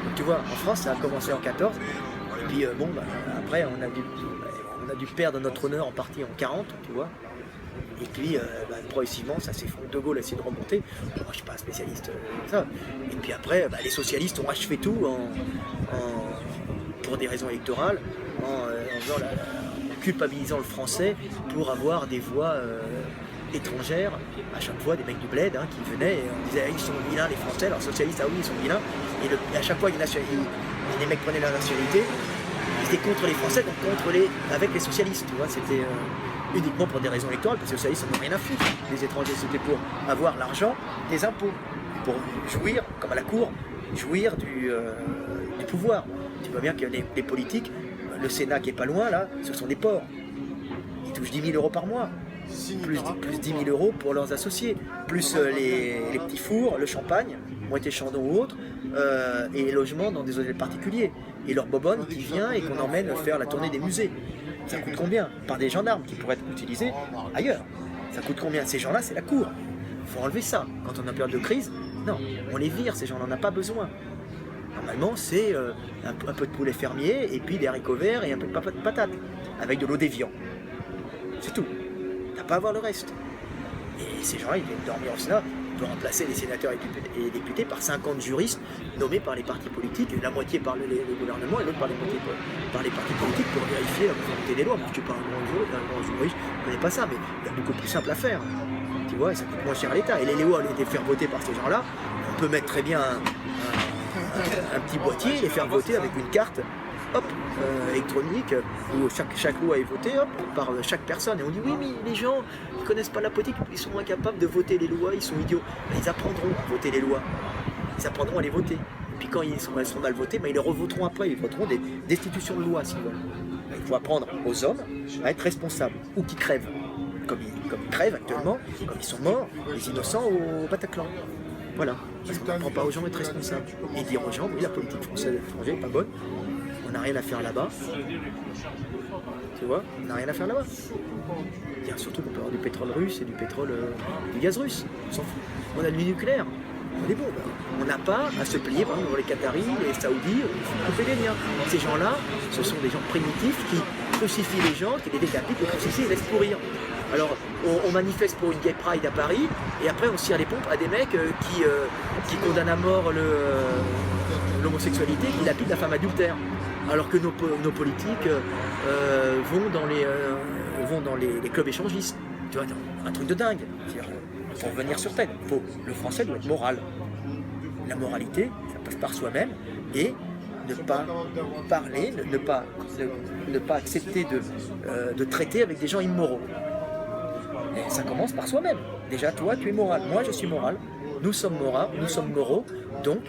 Donc tu vois, en France, ça a commencé en 14, et puis après, on a dû perdre notre honneur en partie en 40, tu vois. Et puis, progressivement, ça s'effondre. De Gaulle a essayé de remonter. Moi, je ne suis pas un spécialiste de ça. Et puis après, les socialistes ont achevé tout pour des raisons électorales, en culpabilisant le français pour avoir des voix étrangères. À chaque fois, des mecs du bled qui venaient et on disait ils sont vilains, les Français. Alors, socialistes, ah oui, ils sont vilains. Et à chaque fois, les mecs prenaient la nationalité. Ils étaient contre les Français, donc avec les socialistes, tu vois, c'était uniquement pour des raisons électorales, parce que les socialistes n'en ont rien à foutre. Les étrangers, c'était pour avoir l'argent des impôts, pour jouir, comme à la cour, jouir du pouvoir. Tu vois bien que les politiques, le Sénat qui est pas loin là, ce sont des porcs. Ils touchent 10 000 € par mois. Plus 10 000 € pour leurs associés, plus les petits fours, le champagne, Moët et Chandon ou autres, et les logements dans des hôtels particuliers. Et leur bobonne qui vient et qu'on emmène faire la tournée des musées. Ça coûte combien? Par des gendarmes qui pourraient être utilisés ailleurs. Ça coûte combien? Ces gens-là, c'est la cour. Il faut enlever ça. Quand on est en période de crise, non, on les vire, ces gens, on n'en a pas besoin. Normalement, c'est un peu de poulet fermier, et puis des haricots verts et un peu de patates, avec de l'eau d'évian. C'est tout. T'as pas à voir le reste. Et ces gens-là, ils viennent dormir au Sénat. On peut remplacer les sénateurs et les députés par 50 juristes nommés par les partis politiques, la moitié par le gouvernement et l'autre par les partis politiques pour vérifier la conformité des lois. Moi, je ne suis pas un grand juriste, je ne connais pas ça, mais il y a beaucoup plus simple à faire. Tu vois, et ça coûte moins cher à l'État. Et les lois, les faire voter par ces gens-là, on peut mettre très bien un petit boîtier, les faire voter avec une carte, hop, électronique, où chaque loi est votée, hop, par chaque personne. Et on dit oui, mais les gens, ils ne connaissent pas la politique, ils sont incapables de voter les lois, ils sont idiots. Ben, ils apprendront à voter les lois. Ils apprendront à les voter. Et puis quand elles seront mal votées, ben, ils les revoteront après, ils voteront des destitutions de loi s'ils veulent. Ben, il faut apprendre aux hommes à être responsables, ou qui crèvent. Comme ils crèvent actuellement, comme ils sont morts, les innocents au Bataclan. Voilà, parce qu'on n'apprend pas aux gens à être responsables. Et dire aux gens, oui, la politique française et étrangère n'est pas bonne, on n'a rien à faire là-bas. Tu vois, on n'a rien à faire là-bas. Surtout qu'on peut avoir du pétrole russe et du gaz russe. On s'en fout. On a du nucléaire, on est bon. On n'a pas à se plier, par exemple, pour les Qataris, les Saoudis, il faut couper les liens. Ces gens-là, ce sont des gens primitifs qui crucifient les gens, qui les décapitent, les crucifient et les laissent pourrir. Alors, on manifeste pour une gay pride à Paris, et après on tire les pompes à des mecs qui condamnent à mort l'homosexualité, qui lapident la femme adultère. Alors que nos politiques vont dans les clubs échangistes. Tu vois, un truc de dingue. Pour venir sur tête, le français doit être moral. La moralité, ça passe par soi-même, et ne pas parler, ne pas accepter de traiter avec des gens immoraux. Et ça commence par soi-même. Déjà, toi, tu es moral. Moi, je suis moral. Nous sommes moraux. Donc,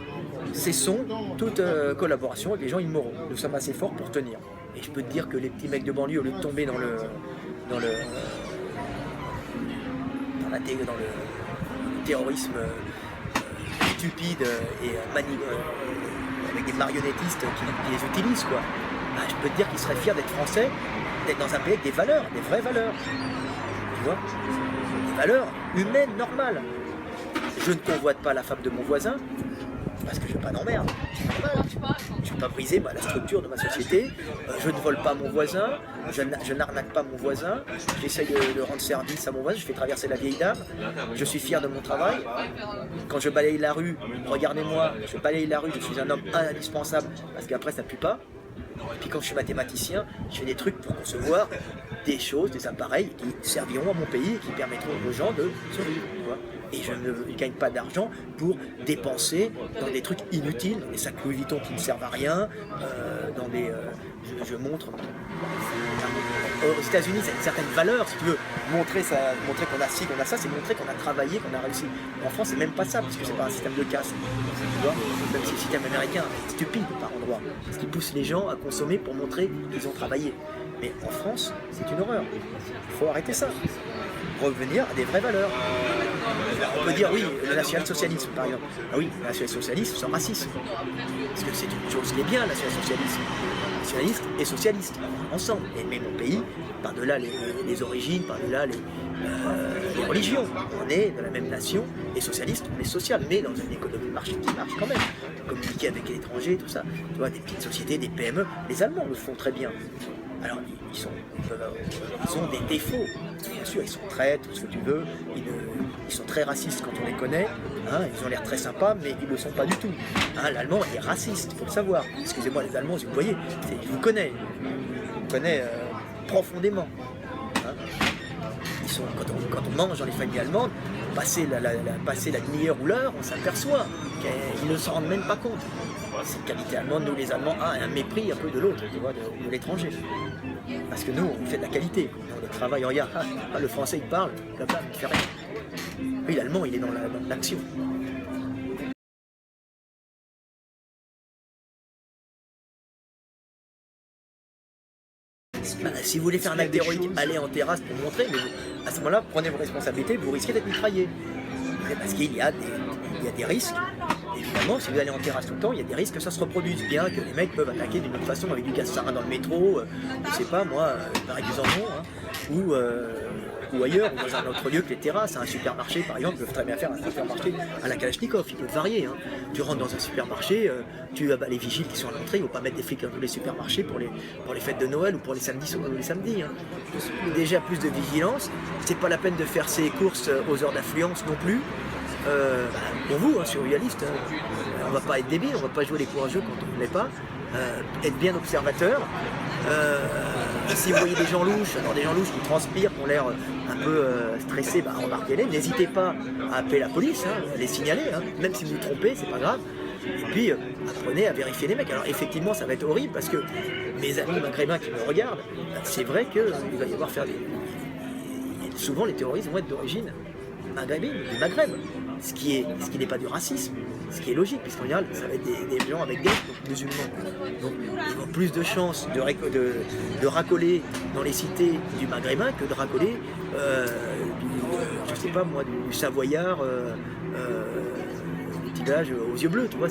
cessons toute collaboration avec des gens immoraux. Nous sommes assez forts pour tenir. Et je peux te dire que les petits mecs de banlieue, au lieu de tomber dans le terrorisme stupide et avec des marionnettistes qui les utilisent, quoi. Bah, je peux te dire qu'ils seraient fiers d'être français, d'être dans un pays avec des valeurs, des vraies valeurs. Tu vois, des valeurs humaines, normales. Je ne convoite pas la femme de mon voisin, parce que je ne veux pas d'emmerde. Je ne veux pas briser la structure de ma société. Je ne vole pas mon voisin. Je n'arnaque pas mon voisin. J'essaye de rendre service à mon voisin. Je fais traverser la vieille dame. Je suis fier de mon travail. Quand je balaye la rue, regardez-moi, je balaye la rue, je suis un homme indispensable, parce qu'après ça ne pue pas. Et puis quand je suis mathématicien, je fais des trucs pour concevoir des choses, des appareils qui serviront à mon pays et qui permettront aux gens de survivre. Et je ne gagne pas d'argent pour dépenser dans des trucs inutiles, dans des sacs Louis Vuitton qui ne servent à rien, dans des... je montre... Aux États-Unis, ça a une certaine valeur, si tu veux. Montrer qu'on a ci, qu'on a ça, c'est montrer qu'on a travaillé, qu'on a réussi. En France, c'est même pas ça, parce que c'est pas un système de caste. Tu vois, même si le système américain est stupide par endroits, parce qu'il pousse les gens à consommer pour montrer qu'ils ont travaillé. Mais en France, c'est une horreur. Il faut arrêter ça. Revenir à des vraies valeurs. On peut dire oui, le national-socialisme par exemple. Ah oui, le national-socialisme sans racisme. Parce que c'est une chose qui est bien, le national-socialisme. Nationaliste et socialiste, ensemble. Mais mon pays, par-delà les origines, par-delà les religions, on est de la même nation, et socialiste, on est social, mais dans une économie de marché qui marche quand même. Communiquer avec l'étranger, tout ça. Tu vois, des petites sociétés, des PME, les Allemands le font très bien. Alors, ils ont des défauts. Bien sûr, ils sont traîtres, tout ce que tu veux. Ils sont très racistes quand on les connaît. Hein, ils ont l'air très sympas, mais ils ne le sont pas du tout. Hein, L'Allemand est raciste, il faut le savoir. Excusez-moi, les Allemands, si vous voyez, je vous connais. Je vous connais profondément. Hein, quand on mange dans les familles allemandes, passer la demi-heure ou l'heure, on s'aperçoit qu'il ils ne s'en rendent même pas compte. Cette qualité allemande, nous les Allemands, un mépris un peu de l'autre, tu vois, de l'étranger. Parce que nous, on fait de la qualité. On le travail, regarde, le français il parle, là-bas, il ne fait rien. Oui, l'allemand, il est dans l'action. Si vous voulez faire un acte héroïque, allez en terrasse pour montrer, mais à ce moment-là, prenez vos responsabilités, vous risquez d'être mitraillé. Parce qu'il y a des risques. Évidemment, si vous allez en terrasse tout le temps, il y a des risques que ça se reproduise bien, que les mecs peuvent attaquer d'une autre façon avec du gaz sarin dans le métro, je sais pas moi, par exemple, ou ailleurs, ou dans un autre lieu que les terrasses. Un supermarché, par exemple, peuvent très bien faire un supermarché à la Kalachnikov, il peut varier. Tu rentres dans un supermarché, les vigiles qui sont à l'entrée, ils ne vont pas mettre des flics dans tous les supermarchés pour les fêtes de Noël ou pour les samedis. Déjà plus de vigilance, c'est pas la peine de faire ses courses aux heures d'affluence non plus. Pour vous, surréaliste, on va pas être débile, on va pas jouer les courageux quand on ne l'est pas, être bien observateur. Si vous voyez des gens louches, alors des gens louches qui transpirent, qui ont l'air un peu stressés, remarquez-les, n'hésitez pas à appeler la police, à les signaler, même si vous vous trompez, c'est pas grave. Et puis apprenez à vérifier les mecs. Alors effectivement ça va être horrible parce que mes amis maghrébins qui me regardent, c'est vrai qu'il va y avoir souvent les terroristes vont être d'origine maghrébine, du Maghreb. Ce qui n'est pas du racisme, ce qui est logique, puisqu'en général, ça va être des gens avec des musulmans. Donc, ils ont plus de chances de racoler dans les cités du maghrébin que de racoler du savoyard, du village aux yeux bleus, tu vois,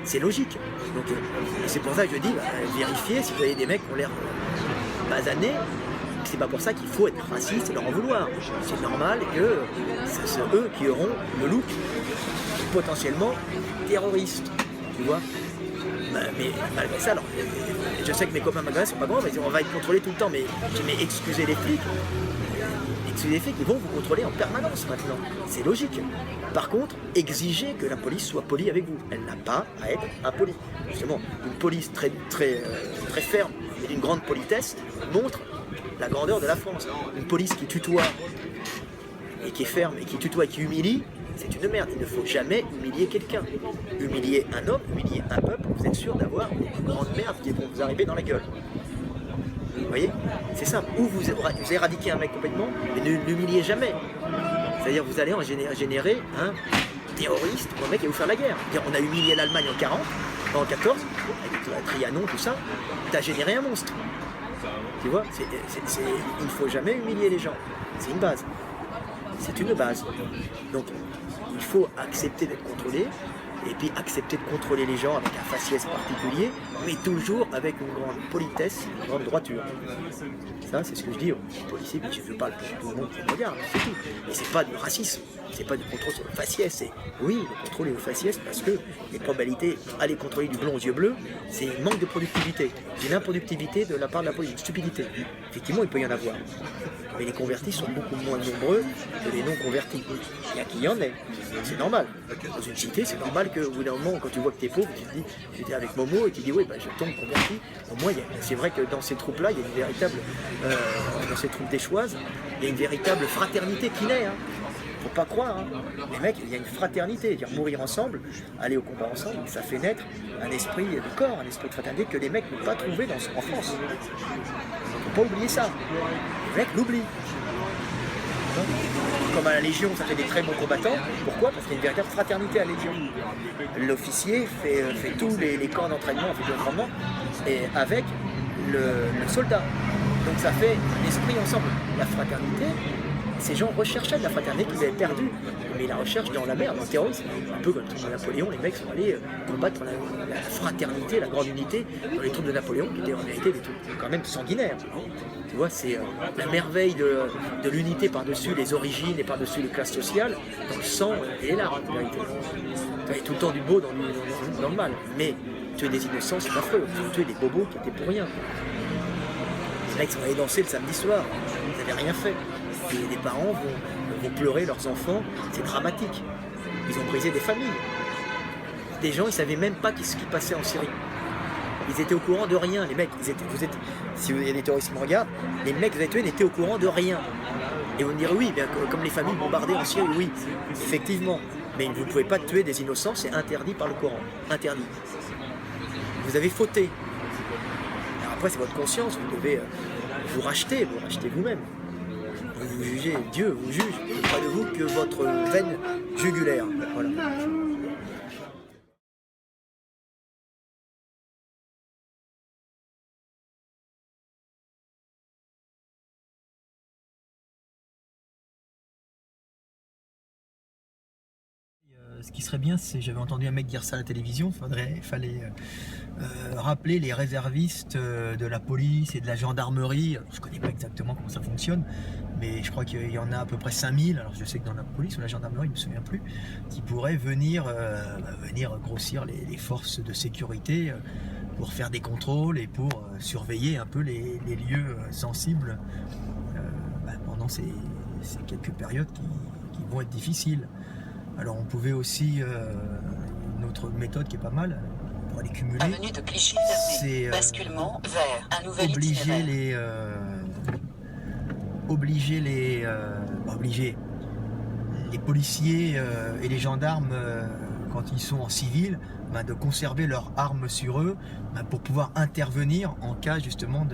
c'est logique. Donc, c'est pour ça que je dis, vérifiez si vous avez des mecs qui ont l'air basanés. C'est pas pour ça qu'il faut être raciste et leur en vouloir. C'est normal que c'est eux qui auront le look potentiellement terroriste, tu vois. Mais malgré ça, alors, je sais que mes copains maghrébins sont pas grands, mais on va être contrôlés tout le temps. Mais excusez les flics, ils vont vous contrôler en permanence maintenant. C'est logique. Par contre, exigez que la police soit polie avec vous. Elle n'a pas à être impolie. Justement, une police très ferme et d'une grande politesse montre la grandeur de la France. Une police qui tutoie et qui est ferme et qui tutoie et qui humilie, c'est une merde. Il ne faut jamais humilier quelqu'un. Humilier un homme, humilier un peuple, vous êtes sûr d'avoir une grande merde qui vont vous arriver dans la gueule. Vous voyez? C'est simple. Ou vous éradiquez un mec complètement, mais ne l'humiliez jamais. C'est-à-dire vous allez en générer un terroriste ou un mec qui va vous faire la guerre. On a humilié l'Allemagne en 14, avec Trianon, tout ça, t'as généré un monstre. Tu vois, il ne faut jamais humilier les gens. C'est une base. C'est une base. Donc, il faut accepter d'être contrôlé, et puis accepter de contrôler les gens avec un faciès particulier, mais toujours avec une grande politesse, une grande droiture. Ça, c'est ce que je dis aux policiers, mais je ne veux pas pour tout le monde qui me regarde, c'est tout. Mais c'est pas du racisme, c'est pas du contrôle sur le faciès. Oui, le contrôle est au faciès parce que les probabilités d'aller contrôler du blond aux yeux bleus, c'est un manque de productivité. C'est une improductivité de la part de la police, une stupidité. Effectivement, il peut y en avoir. Mais les convertis sont beaucoup moins nombreux que les non-convertis. Il y a qui y en ait. C'est normal. Dans une cité, c'est normal qu'au bout d'un moment, quand tu vois que t'es pauvre, tu te dis, j'étais avec Momo et tu dis, oui, je tombe converti. Au moins, c'est vrai que dans ces troupes-là, il y a une véritable, dans ces troupes d'échoises, il y a une véritable fraternité qui naît. Faut pas croire. Les mecs, il y a une fraternité. Dire mourir ensemble, aller au combat ensemble, ça fait naître un esprit de corps, un esprit de fraternité que les mecs n'ont pas trouvé en France. Faut pas oublier ça. Les mecs l'oublient. Comme à la Légion, ça fait des très bons combattants. Pourquoi? Parce qu'il y a une véritable fraternité à la Légion. L'officier fait tous les camps d'entraînement, fait de l'entraînement, et avec le soldat. Donc ça fait un esprit ensemble. La fraternité, ces gens recherchaient de la fraternité qu'ils avaient perdue. Mais la recherche dans la mer, dans le terrorisme, un peu comme le Napoléon, les mecs sont allés combattre la fraternité, la grande unité dans les troupes de Napoléon, qui étaient en vérité des troupes quand même sanguinaires. Tu vois, c'est la merveille de l'unité par-dessus les origines et par-dessus les classes sociales, dans le sang et là, en vérité. Tu as tout le temps du beau dans le mal. Mais tuer des innocents, c'est affreux. Tuer des bobos qui étaient pour rien. Les mecs sont allés danser le samedi soir, ils n'avaient rien fait. Et les parents vont pleurer leurs enfants, c'est dramatique. Ils ont brisé des familles. Des gens, ils ne savaient même pas ce qui passait en Syrie. Ils étaient au courant de rien, les mecs. Si il y a des terroristes qui me regardent, les mecs que vous avez tués n'étaient au courant de rien. Et vous me direz, oui, bien comme les familles bombardées en Syrie, oui, effectivement. Mais vous ne pouvez pas tuer des innocents, c'est interdit par le Coran. Interdit. Vous avez fauté. Alors après, c'est votre conscience, vous devez vous racheter vous-même. Vous jugez, Dieu vous juge, il n'y a pas de vous que votre veine jugulaire. Voilà. Ce qui serait bien, c'est, j'avais entendu un mec dire ça à la télévision, il fallait rappeler les réservistes de la police et de la gendarmerie. Alors, je ne connais pas exactement comment ça fonctionne, mais je crois qu'il y en a à peu près 5000, alors je sais que dans la police ou la gendarmerie, je ne me souviens plus, qui pourraient venir grossir les forces de sécurité pour faire des contrôles et pour surveiller un peu les lieux sensibles pendant ces quelques périodes qui vont être difficiles. Alors on pouvait aussi, une autre méthode qui est pas mal, pour les cumuler, Avenue de Clichy fermée. Basculement vers un nouvel itinéraire. Obliger les policiers et les gendarmes, quand ils sont en civil, de conserver leurs armes sur eux pour pouvoir intervenir en cas justement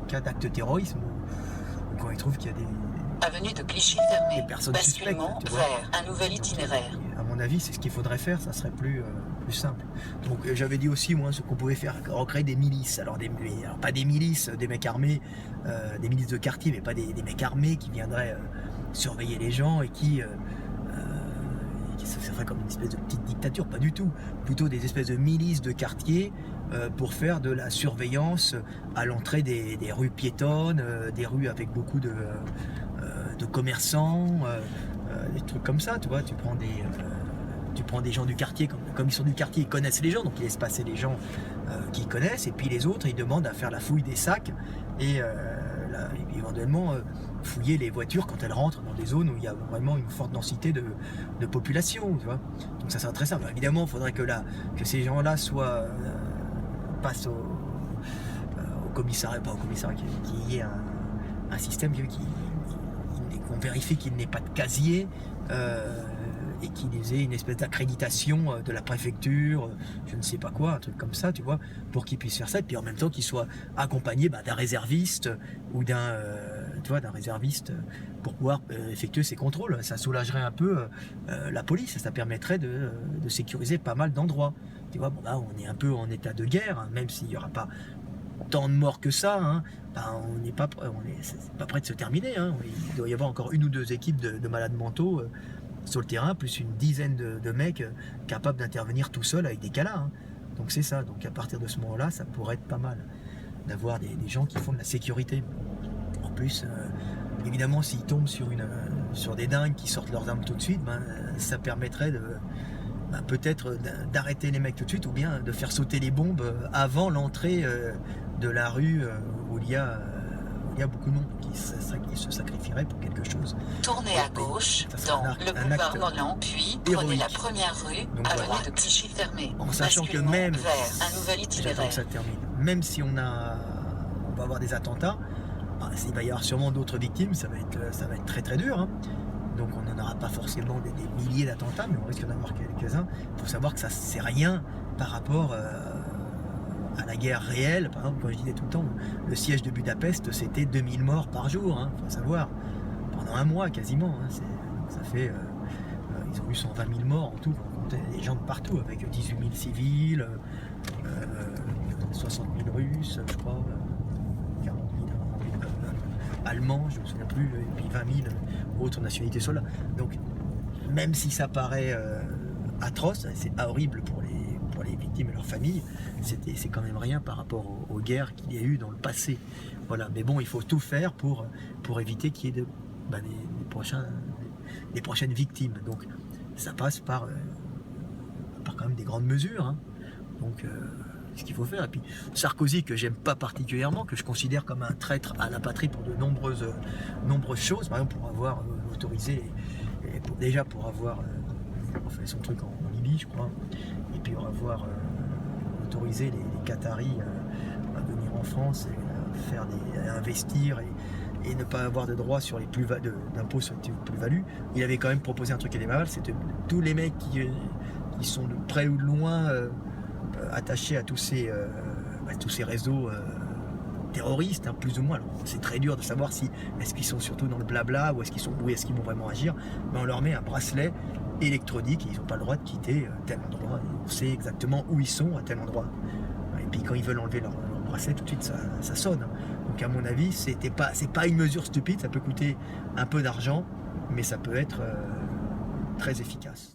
d'acte de terrorisme, ou quand ils trouvent qu'il y a des Avenue de Clichy fermée. Basculement vers un nouvel itinéraire. À mon avis, c'est ce qu'il faudrait faire, ça serait plus simple. Donc j'avais dit aussi, moi, ce qu'on pouvait faire, recréer des milices. Alors pas des milices, des mecs armés, des milices de quartier, mais pas des mecs armés qui viendraient surveiller les gens et qui ça ferait comme une espèce de petite dictature, pas du tout. Plutôt des espèces de milices de quartier pour faire de la surveillance à l'entrée des rues piétonnes, des rues avec beaucoup de commerçants, des trucs comme ça, tu vois. Tu prends des gens du quartier, comme ils sont du quartier, ils connaissent les gens, donc ils laissent passer les gens qu'ils connaissent, et puis les autres, ils demandent à faire la fouille des sacs et éventuellement fouiller les voitures quand elles rentrent dans des zones où il y a vraiment une forte densité de population, tu vois. Donc ça serait très simple. Évidemment, il faudrait que ces gens-là passent au commissariat, pas au commissariat, qu'il y ait un système qu'on vérifie qu'il n'ait pas de casier et qu'ils aient une espèce d'accréditation de la préfecture, je ne sais pas quoi, un truc comme ça, tu vois, pour qu'ils puissent faire ça, et puis en même temps qu'ils soient accompagnés d'un réserviste ou d'un réserviste pour pouvoir effectuer ces contrôles. Ça soulagerait un peu la police, ça permettrait de sécuriser pas mal d'endroits. Tu vois, bon, là on est un peu en état de guerre, hein, même s'il n'y aura pas tant de morts que ça, hein, c'est pas prêt de se terminer, hein. Il doit y avoir encore 1 ou 2 équipes de malades mentaux sur le terrain, plus une dizaine de mecs capables d'intervenir tout seuls avec des calas, hein. Donc c'est ça, donc à partir de ce moment-là, ça pourrait être pas mal d'avoir des gens qui font de la sécurité. En plus, évidemment, s'ils tombent sur des dingues qui sortent leurs armes tout de suite, ça permettrait peut-être d'arrêter les mecs tout de suite, ou bien de faire sauter les bombes avant l'entrée de la rue où il y a beaucoup de monde qui se sacrifierait pour quelque chose. Tournez à gauche dans le boulevard Molan, puis prenez la première rue, avenue de Clichy fermée. En sachant que même vers un nouvel itinéraire. Ça termine. Même si on va avoir des attentats, il va y avoir sûrement d'autres victimes, ça va être très très dur, hein. Donc on n'en aura pas forcément des milliers d'attentats, mais on risque d'en avoir quelques-uns. Il faut savoir que ça c'est rien par rapport à la guerre réelle. Par exemple, quand je disais tout le temps, le siège de Budapest, c'était 2000 morts par jour, hein, faut savoir, pendant un mois quasiment, hein. Ça fait, ils ont eu 120 000 morts en tout, on comptait des gens de partout, avec 18 000 civils, 60 000 Russes, je crois, 40 000 Allemands, je ne me souviens plus, et puis 20 000 autres nationalités sont là. Donc, même si ça paraît atroce, c'est horrible pour les victimes et leurs familles, c'est quand même rien par rapport aux guerres qu'il y a eu dans le passé. Voilà. Mais bon, il faut tout faire pour éviter qu'il y ait les prochaines victimes. Donc, ça passe par quand même des grandes mesures, hein. Donc, ce qu'il faut faire. Et puis Sarkozy, que j'aime pas particulièrement, que je considère comme un traître à la patrie pour de nombreuses choses, par exemple pour avoir autorisé, pour avoir fait son truc en Libye, je crois, et puis pour avoir autorisé les Qataris à venir en France et à investir et ne pas avoir de droit sur les d'impôts sur les plus-values, il avait quand même proposé un truc qui était pas mal, c'était tous les mecs qui sont de près ou de loin attachés à tous ces réseaux terroristes, hein, plus ou moins. C'est très dur de savoir si est-ce qu'ils sont surtout dans le blabla ou est-ce qu'ils vont vraiment agir. Mais on leur met un bracelet électronique et ils n'ont pas le droit de quitter tel endroit. On sait exactement où ils sont à tel endroit. Et puis quand ils veulent enlever leur bracelet, tout de suite ça sonne. Donc à mon avis, c'est pas une mesure stupide, ça peut coûter un peu d'argent, mais ça peut être très efficace.